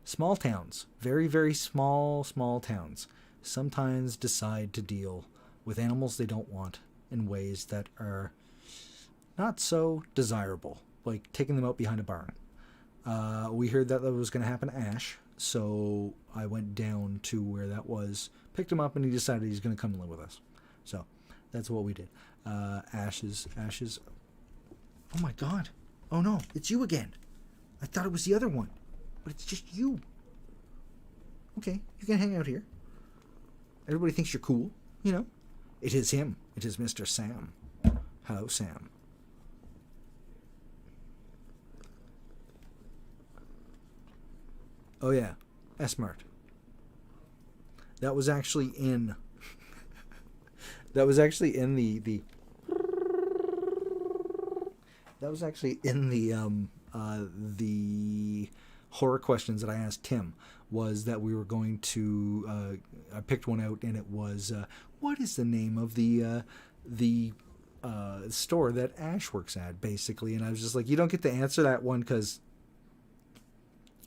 Small towns. Very, very small towns. Sometimes decide to deal with animals they don't want in ways that are not so desirable. Like taking them out behind a barn. We heard that was going to happen to Ash. So I went down to where that was. Picked him up and he decided he's going to come and live with us. So that's what we did. Ash is... Oh my God. Oh no, it's you again. I thought it was the other one. But it's just you. Okay, you can hang out here. Everybody thinks you're cool, you know. It is him. It is Mr. Sam. Hello, Sam. Oh yeah, S-Mart. That was actually in... that was actually in the That was actually in the horror questions that I asked Tim. Was that we were going to? I picked one out, and it was what is the name of the store that Ash works at, basically. And I was just like, you don't get to answer that one because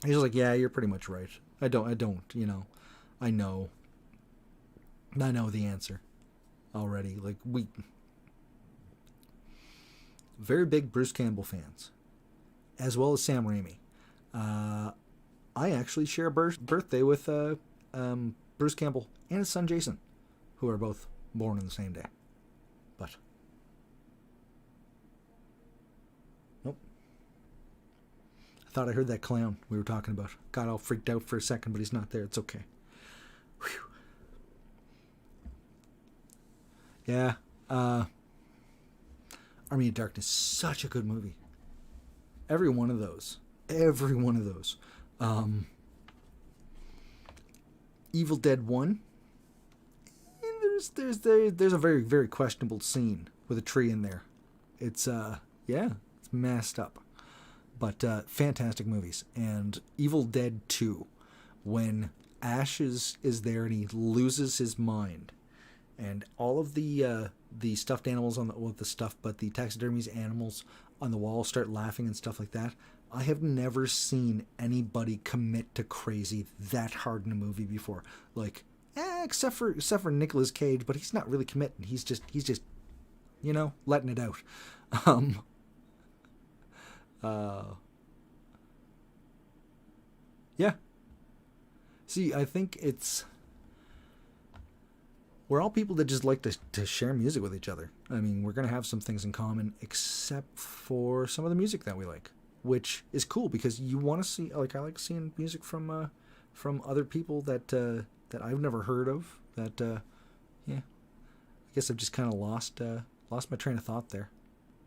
he's like, yeah, you're pretty much right. I don't. I know the answer already. Like we very big Bruce Campbell fans, as well as Sam Raimi. I actually share a birthday with Bruce Campbell and his son Jason, who are both born on the same day. But nope. I thought I heard that clown we were talking about. Got all freaked out for a second, but he's not there. It's okay. Whew. Yeah. Army of Darkness, such a good movie. Every one of those. Evil Dead 1. There's a very, very questionable scene with a tree in there. It's it's messed up. But fantastic movies. And Evil Dead 2, when Ash is there and he loses his mind, and all of the stuffed animals but the taxidermies animals on the wall start laughing and stuff like that. I have never seen anybody commit to crazy that hard in a movie before. Like, except for Nicolas Cage, but he's not really committing. He's just letting it out. Yeah. See, I think we're all people that just like to share music with each other. I mean, we're going to have some things in common, except for some of the music that we like, which is cool because you want to see, like, I like seeing music from other people that I've never heard of. I guess I've just kind of lost my train of thought there.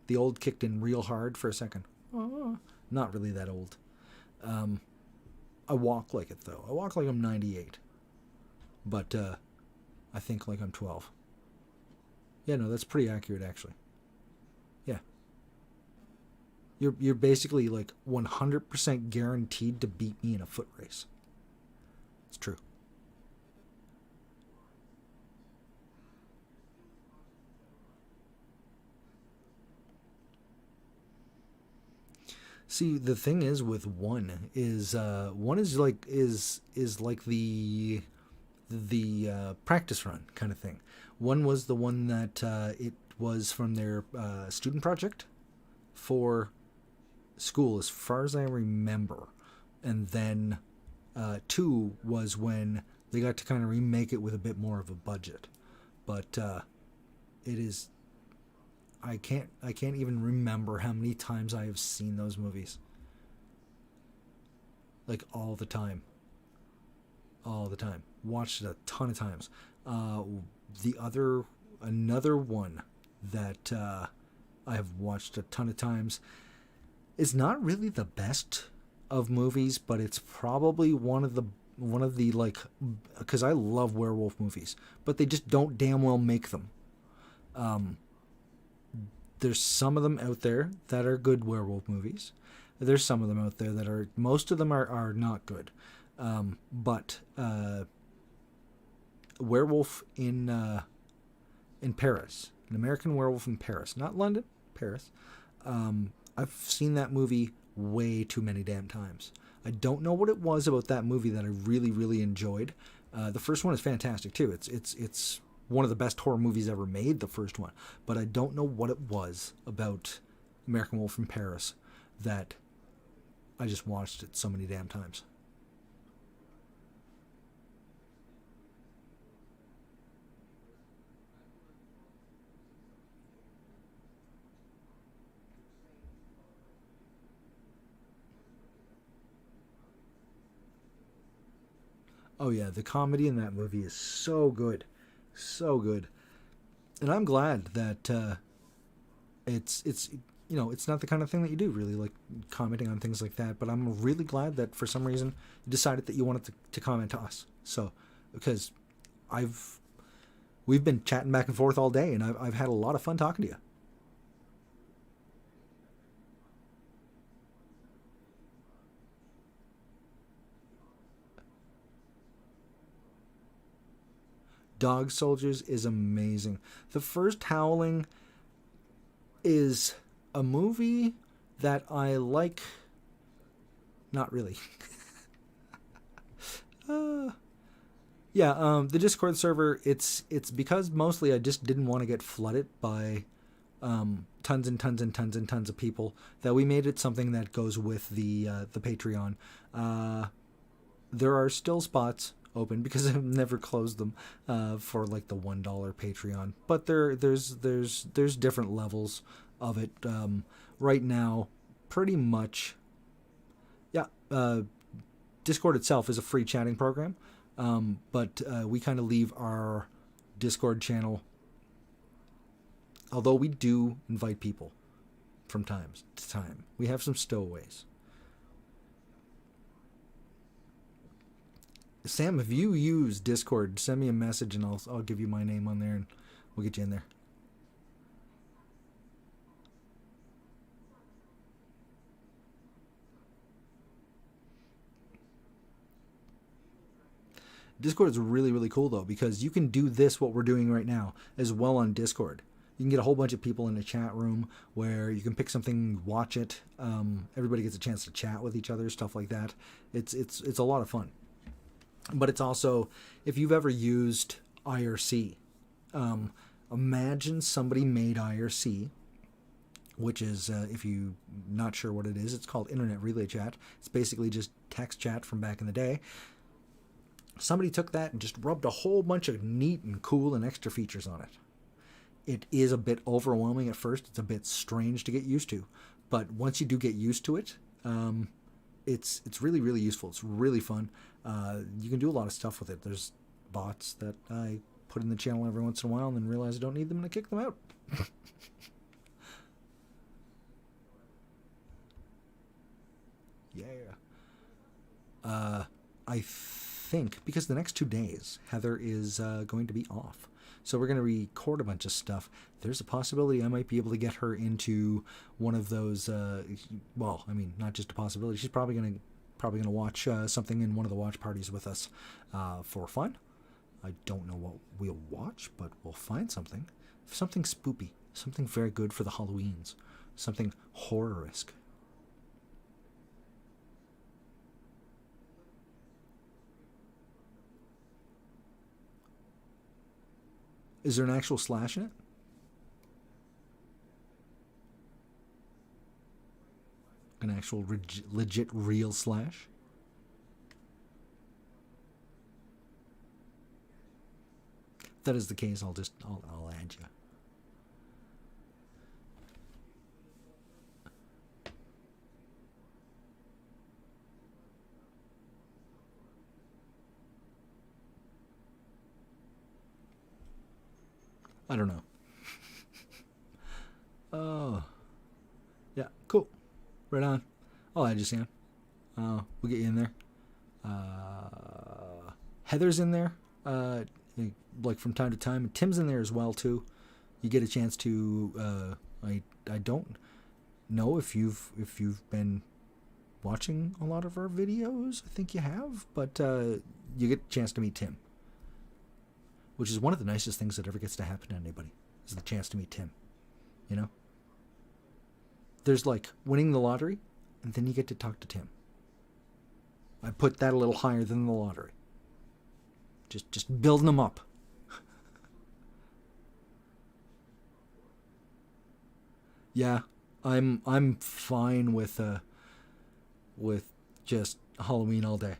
The old kicked in real hard for a second. Oh, not really that old. I walk like it, though. I walk like I'm 98. But, I think like I'm 12. Yeah, no, that's pretty accurate, actually. Yeah. You're basically like 100% guaranteed to beat me in a foot race. It's true. See, the thing is with one is like the practice run kind of thing. One was the one that it was from their student project for school, as far as I remember, and then 2 was when they got to kind of remake it with a bit more of a budget. But it is. I can't even remember how many times I have seen those movies. Like all the time. Watched it a ton of times. Another one that I have watched a ton of times. It's not really the best of movies, but it's probably one of the like, because I love werewolf movies, but they just don't damn well make them. There's some of them out there that are good werewolf movies. There's some of them out there that are, most of them are not good. But Werewolf in Paris, an American Werewolf in Paris, not London, Paris. I've seen that movie way too many damn times. I don't know what it was about that movie that I really, really enjoyed. The first one is fantastic too. It's one of the best horror movies ever made, the first one. But I don't know what it was about American Wolf in Paris that I just watched it so many damn times. Oh yeah, the comedy in that movie is so good. So good. And I'm glad that it's it's not the kind of thing that you do, really, like commenting on things like that. But I'm really glad that for some reason you decided that you wanted to comment to us. So because we've been chatting back and forth all day, and I've had a lot of fun talking to you. Dog Soldiers is amazing. The First Howling is a movie that I like. Not really. The Discord server, it's because mostly I just didn't want to get flooded by tons and tons and tons and tons of people that we made it something that goes with the Patreon. There are still spots open because I've never closed them for like the $1 Patreon, but there's different levels of it. Right now, pretty much, Discord itself is a free chatting program, but we kind of leave our Discord channel, although we do invite people from time to time. We have some stowaways. Sam, if you use Discord, send me a message and I'll give you my name on there and we'll get you in there. Discord is really, really cool though, because you can do what we're doing right now as well on Discord. You can get a whole bunch of people in a chat room where you can pick something, watch it. Everybody gets a chance to chat with each other, stuff like that. It's a lot of fun. But it's also, if you've ever used IRC, imagine somebody made IRC, which is, if you're not sure what it is, it's called Internet Relay Chat. It's basically just text chat from back in the day. Somebody took that and just rubbed a whole bunch of neat and cool and extra features on it. It is a bit overwhelming at first. It's a bit strange to get used to. But once you do get used to it, it's really, really useful. It's really fun. You can do a lot of stuff with it. There's bots that I put in the channel every once in a while and then realize I don't need them and I kick them out. I think, because the next 2 days, Heather is going to be off. So we're going to record a bunch of stuff. There's a possibility I might be able to get her into one of those, not just a possibility. She's probably going to watch something in one of the watch parties with us for fun. I don't know what we'll watch, but we'll find something. Something spoopy. Something very good for the Halloweens. Something horror-esque. Is there an actual slash in it? An actual legit real slash? If that is the case, I'll add you. I don't know. Oh. Yeah, cool. Right on. I'll add you, Sam. We'll get you in there. Heather's in there, like from time to time. And Tim's in there as well, too. You get a chance to, I don't know if you've been watching a lot of our videos. I think you have, but you get a chance to meet Tim. Which is one of the nicest things that ever gets to happen to anybody, is the chance to meet Tim. You know? There's like winning the lottery, and then you get to talk to Tim. I put that a little higher than the lottery. Just building them up. Yeah, I'm fine with just Halloween all day,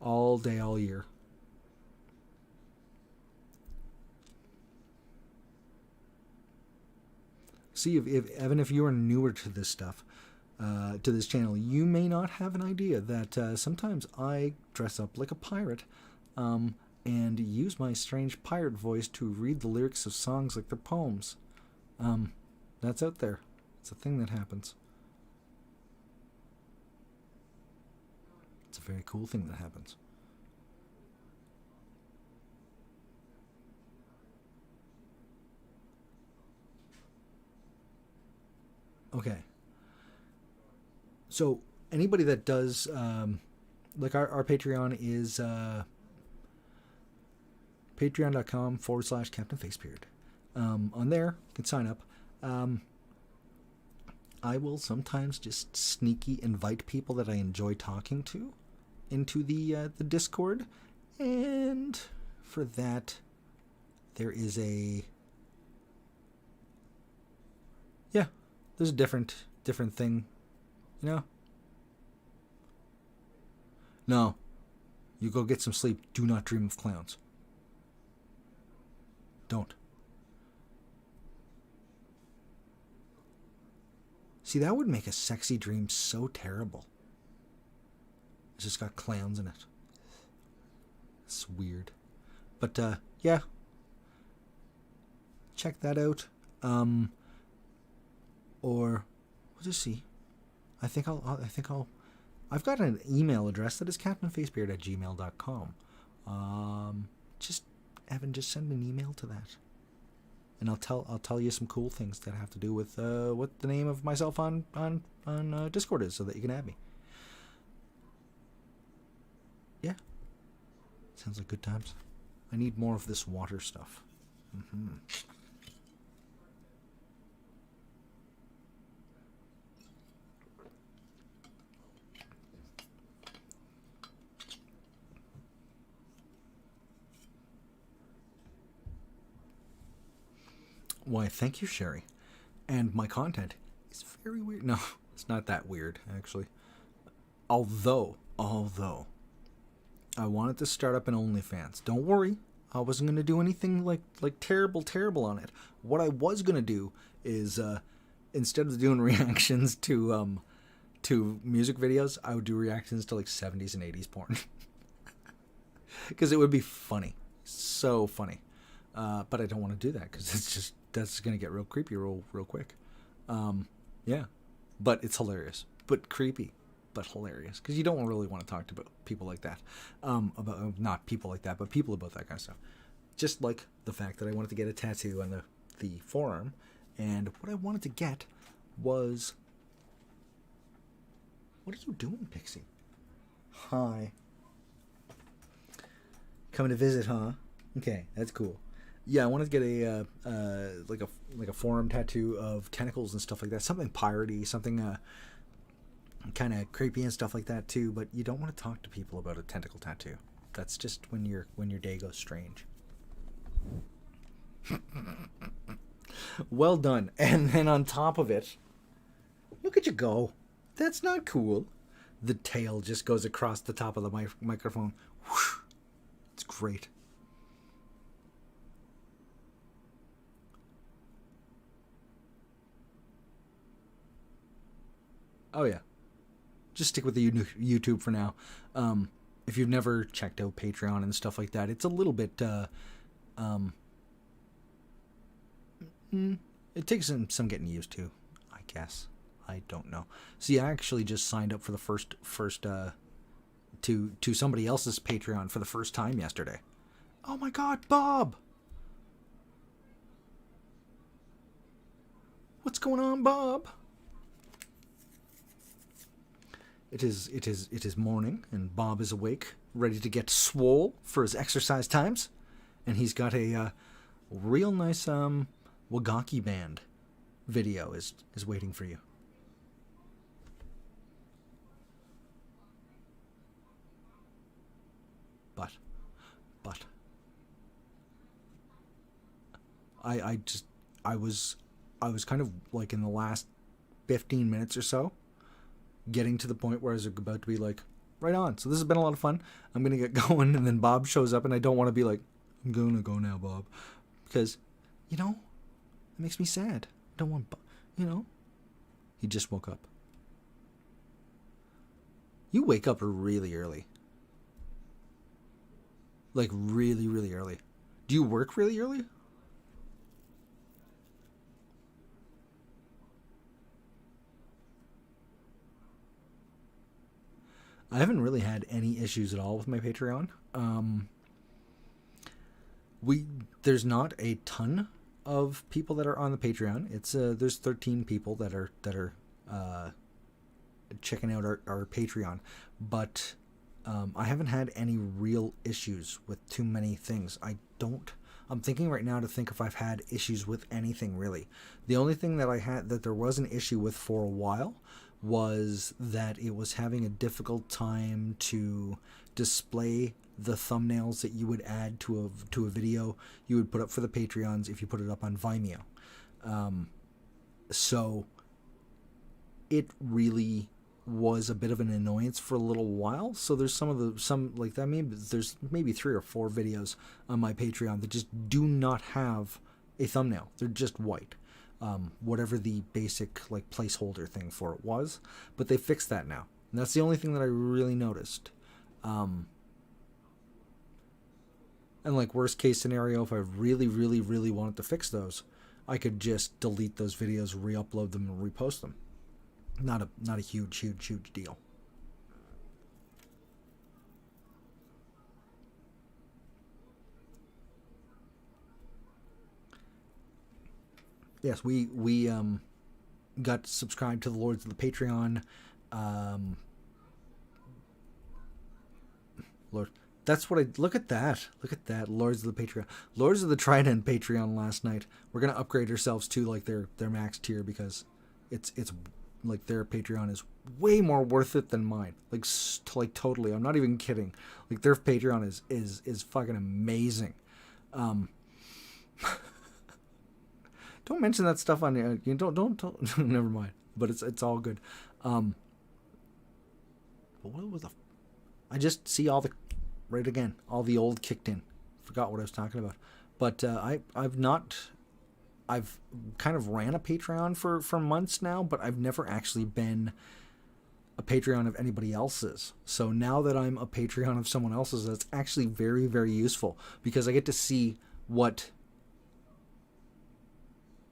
all year. See, if you are newer to this stuff, to this channel, you may not have an idea that sometimes I dress up like a pirate and use my strange pirate voice to read the lyrics of songs like they're poems. That's out there. It's a thing that happens. It's a very cool thing that happens. Okay. So anybody that does, like our Patreon is Patreon.com/Captain FaceBeard. On there, you can sign up. I will sometimes just sneaky invite people that I enjoy talking to into the Discord, and for that, there is there's a different thing, you know. No, you go get some sleep. Do not dream of clowns. Don't. See, that would make a sexy dream so terrible. It's just got clowns in it. It's weird. But, yeah. Check that out. Or, we'll just see. I've got an email address that is captainfacebeard@gmail.com. Evan, just send me an email to that. And I'll tell you some cool things that have to do with what the name of myself on Discord is, so that you can add me. Yeah, sounds like good times. I need more of this water stuff. Why, thank you, Sherry. And my content is very weird. No, it's not that weird, actually. Although, I wanted to start up an OnlyFans. Don't worry, I wasn't going to do anything like terrible on it. What I was going to do is, instead of doing reactions to music videos, I would do reactions to like 70s and 80s porn. Because it would be funny. So funny. But I don't want to do that because that's going to get real creepy real quick. Yeah. But it's hilarious. But creepy. But hilarious. Because you don't really want to talk to people like that. Not people like that, but people about that kind of stuff. Just like the fact that I wanted to get a tattoo on the forearm. And what I wanted to get was... What are you doing, Pixie? Hi. Coming to visit, huh? Okay, that's cool. Yeah, I wanted to get a like a forearm tattoo of tentacles and stuff like that. Something piratey, something kind of creepy and stuff like that too. But you don't want to talk to people about a tentacle tattoo. That's just when your day goes strange. Well done. And then on top of it, look at you go. That's not cool. The tail just goes across the top of the microphone. Whoosh. It's great. Oh yeah, just stick with the YouTube for now. If you've never checked out Patreon and stuff like that, it's a little bit. It takes some getting used to, I guess. I don't know. See, I actually just signed up for the first to somebody else's Patreon for the first time yesterday. Oh my God, Bob! What's going on, Bob? It is morning, and Bob is awake, ready to get swole for his exercise times, and he's got a real nice Wagaki band video is waiting for you. But I was kind of like in the last 15 minutes or so, getting to the point where I was about to be like, right on. So this has been a lot of fun. I'm going to get going. And then Bob shows up and I don't want to be like, I'm going to go now, Bob. Because, it makes me sad. I don't want, He just woke up. You wake up really early. Like really, really early. Do you work really early? I haven't really had any issues at all with my Patreon. There's not a ton of people that are on the Patreon. It's there's 13 people that are checking out our Patreon, but I haven't had any real issues with too many things. I'm thinking right now to think if I've had issues with anything really. The only thing that I had that there was an issue with for a while was that it was having a difficult time to display the thumbnails that you would add to a video you would put up for the Patreons if you put it up on Vimeo. So it really was a bit of an annoyance for a little while. So there's some like that. Maybe there's maybe 3 or 4 videos on my Patreon that just do not have a thumbnail. They're just white. Whatever the basic like placeholder thing for it was, but they fixed that now. And that's the only thing that I really noticed. And like worst case scenario, if I really, really, really wanted to fix those, I could just delete those videos, re-upload them, and repost them. Not a huge deal. Yes, we got subscribed to the Lords of the Patreon. Lord, that's what I look at that. Look at that, Lords of the Patreon, Lords of the Trident Patreon last night. We're gonna upgrade ourselves to like their max tier because it's like their Patreon is way more worth it than mine. Like totally. I'm not even kidding. Like their Patreon is fucking amazing. Don't mention that stuff on you. Don't. Never mind. But it's all good. But what was I just see all the old kicked in. Forgot what I was talking about. But I've kind of ran a Patreon for months now, but I've never actually been a Patreon of anybody else's. So now that I'm a Patreon of someone else's, that's actually very, very useful because I get to see what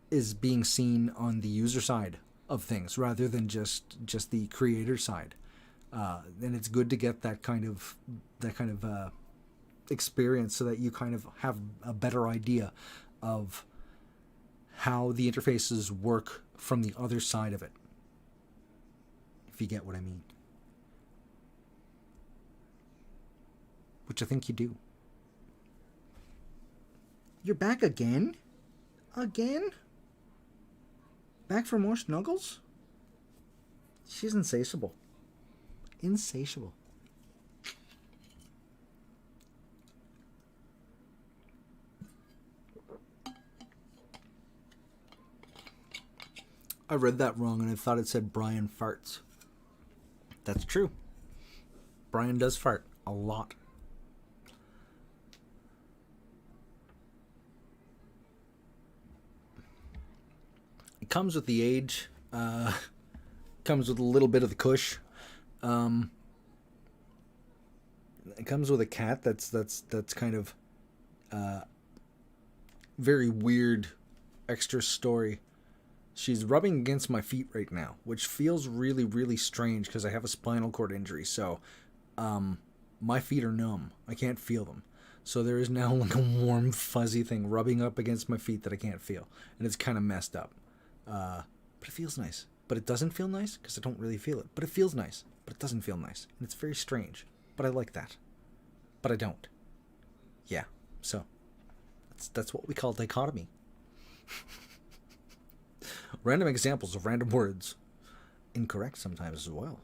is being seen on the user side of things rather than just the creator side. And it's good to get that kind of experience so that you kind of have a better idea of how the interfaces work from the other side of it. If you get what I mean. Which I think you do. You're back again? Again? Back for more snuggles? She's insatiable. Insatiable. I read that wrong and I thought it said Brian farts. That's true. Brian does fart a lot. It comes with the age. Comes with a little bit of the kush. It comes with a cat that's kind of very weird extra story. She's rubbing against my feet right now, which feels really, really strange because I have a spinal cord injury. So my feet are numb. I can't feel them. So there is now like a warm, fuzzy thing rubbing up against my feet that I can't feel. And it's kind of messed up. But it feels nice. But it doesn't feel nice because I don't really feel it. But it feels nice. But it doesn't feel nice. And it's very strange. But I like that. But I don't. Yeah. So that's what we call dichotomy. Random examples of random words. Incorrect sometimes as well.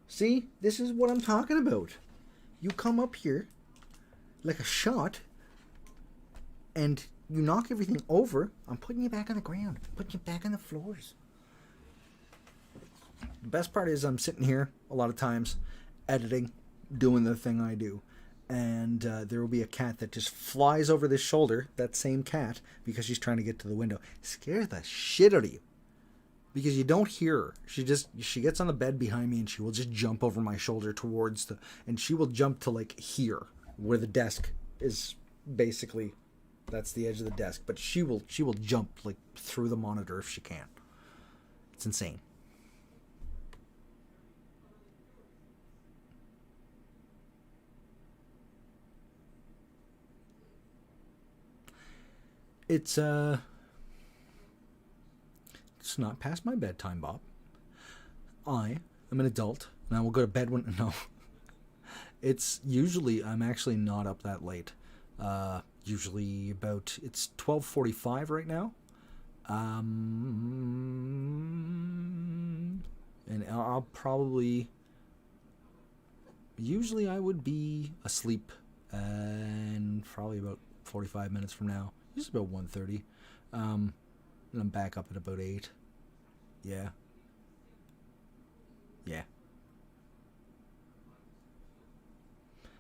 See? This is what I'm talking about. You come up here like a shot and you knock everything over. I'm putting you back on the ground. Putting you back on the floors. The best part is I'm sitting here a lot of times editing, doing the thing I do. And there will be a cat that just flies over this shoulder, that same cat, because she's trying to get to the window. Scare the shit out of you. Because you don't hear her. She gets on the bed behind me and she will just jump over my shoulder and she will jump to like here, where the desk is basically, that's the edge of the desk. But she will jump like through the monitor if she can. It's insane. It's It's not past my bedtime, Bob. I am an adult, and I will go to bed when... No. It's usually... I'm actually not up that late. Usually about... It's 12:45 right now. And I'll probably... Usually I would be asleep and probably about 45 minutes from now. Usually about 1:30. And I'm back up at about 8. Yeah. Yeah.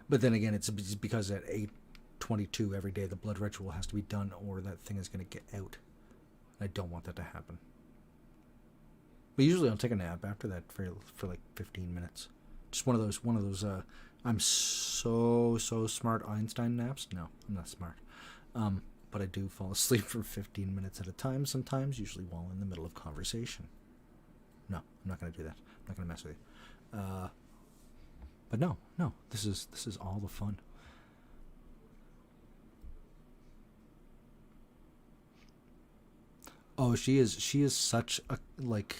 But then again, it's because at 8:22 every day the blood ritual has to be done or that thing is going to get out. I don't want that to happen. But usually I'll take a nap after that for like 15 minutes. Just one of those I'm so smart Einstein naps. No, I'm not smart. But I do fall asleep for 15 minutes at a time sometimes, usually while in the middle of conversation. No, I'm not going to do that. I'm not going to mess with you. But no, this is all the fun. Oh, she is such a, like,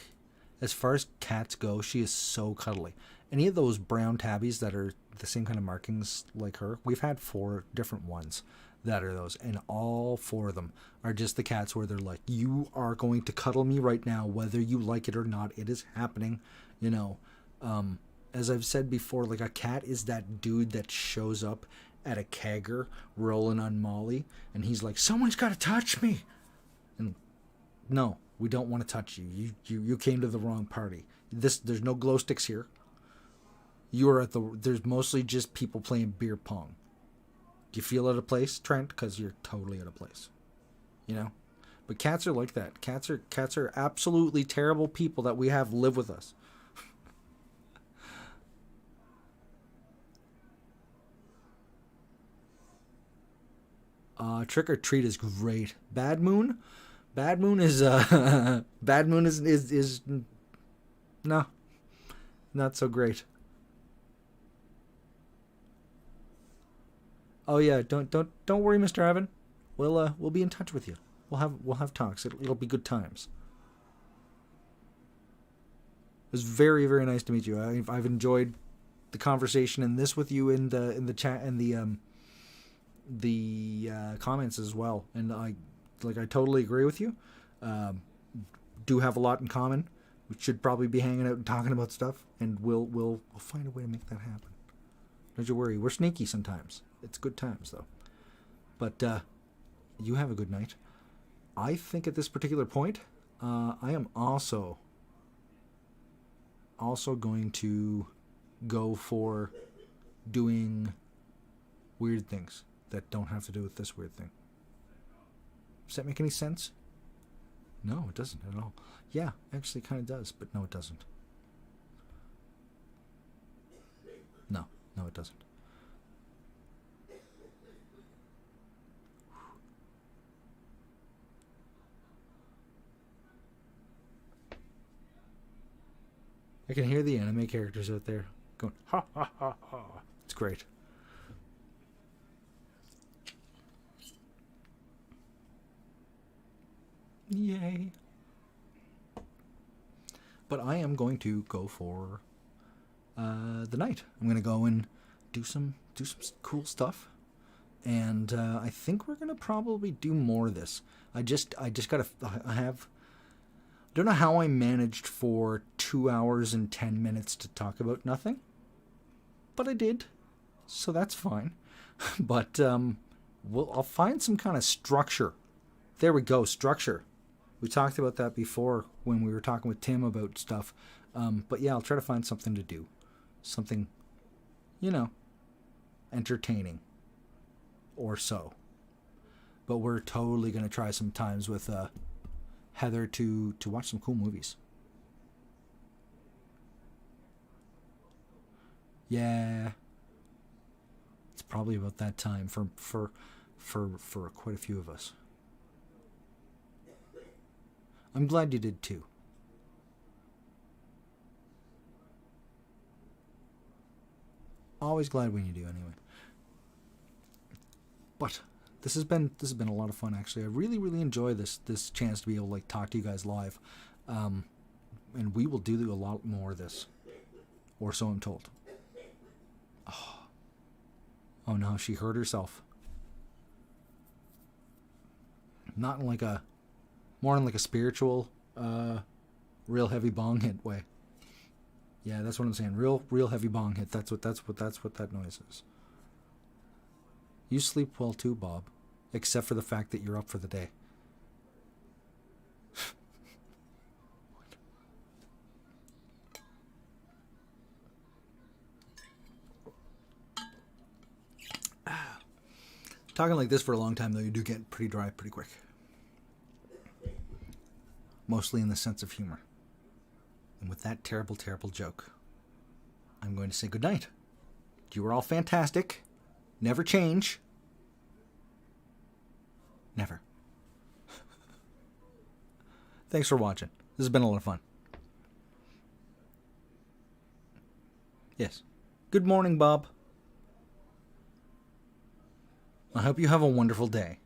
as far as cats go, she is so cuddly. Any of those brown tabbies that are the same kind of markings like her, we've had 4 different ones that are those, and all 4 of them are just the cats where they're like, you are going to cuddle me right now, whether you like it or not. It is happening, you know. As I've said before, like, a cat is that dude that shows up at a kegger rolling on Molly, and he's like, someone's got to touch me. And no, we don't want to touch you. You came to the wrong party. There's no glow sticks here. You are at there's mostly just people playing beer pong. Do you feel out of place, Trent? Because you're totally out of place. You know? But cats are like that. Cats are absolutely terrible people that we have live with us. Trick or treat is great. Bad Moon is Bad Moon is no, not so great. Oh yeah, don't worry, Mr. Evan. We'll be in touch with you. We'll have talks. It'll be good times. It was very, very nice to meet you. I've enjoyed the conversation and this with you in the chat and the comments as well. And I totally agree with you. Do have a lot in common. We should probably be hanging out and talking about stuff, and we'll find a way to make that happen. Don't you worry. We're sneaky sometimes. It's good times though. But you have a good night. I think at this particular point, I am also going to go for doing weird things that don't have to do with this weird thing. Does that make any sense? No, it doesn't at all. Yeah, actually it kind of does, but no, it doesn't. No, it doesn't. I can hear the anime characters out there going, ha, ha, ha, ha. It's great. Yay. But I am going to go for the night. I'm going to go and do some cool stuff. And I think we're going to probably do more of this. I just got to... I don't know how I managed for 2 hours and 10 minutes to talk about nothing. But I did. So that's fine. But I'll find some kind of structure. There we go, structure. We talked about that before when we were talking with Tim about stuff. But yeah, I'll try to find something to do. Something, entertaining. Or so. But we're totally going to try some times with Heather to watch some cool movies. Yeah. It's probably about that time for quite a few of us. I'm glad you did too. Always glad when you do anyway. But this has been a lot of fun actually. I really enjoy this chance to be able to talk to you guys live. And we will do a lot more of this. Or so I'm told. Oh no, she hurt herself. Not in like a... More in like a spiritual, real heavy bong hit way. Yeah, that's what I'm saying. Real heavy bong hit. That's what that noise is. You sleep well too, Bob. Except for the fact that you're up for the day. Talking like this for a long time, though, you do get pretty dry pretty quick. Mostly in the sense of humor. And with that terrible, terrible joke, I'm going to say goodnight. You were all fantastic. Never change. Never. Thanks for watching. This has been a lot of fun. Yes. Good morning, Bob. I hope you have a wonderful day.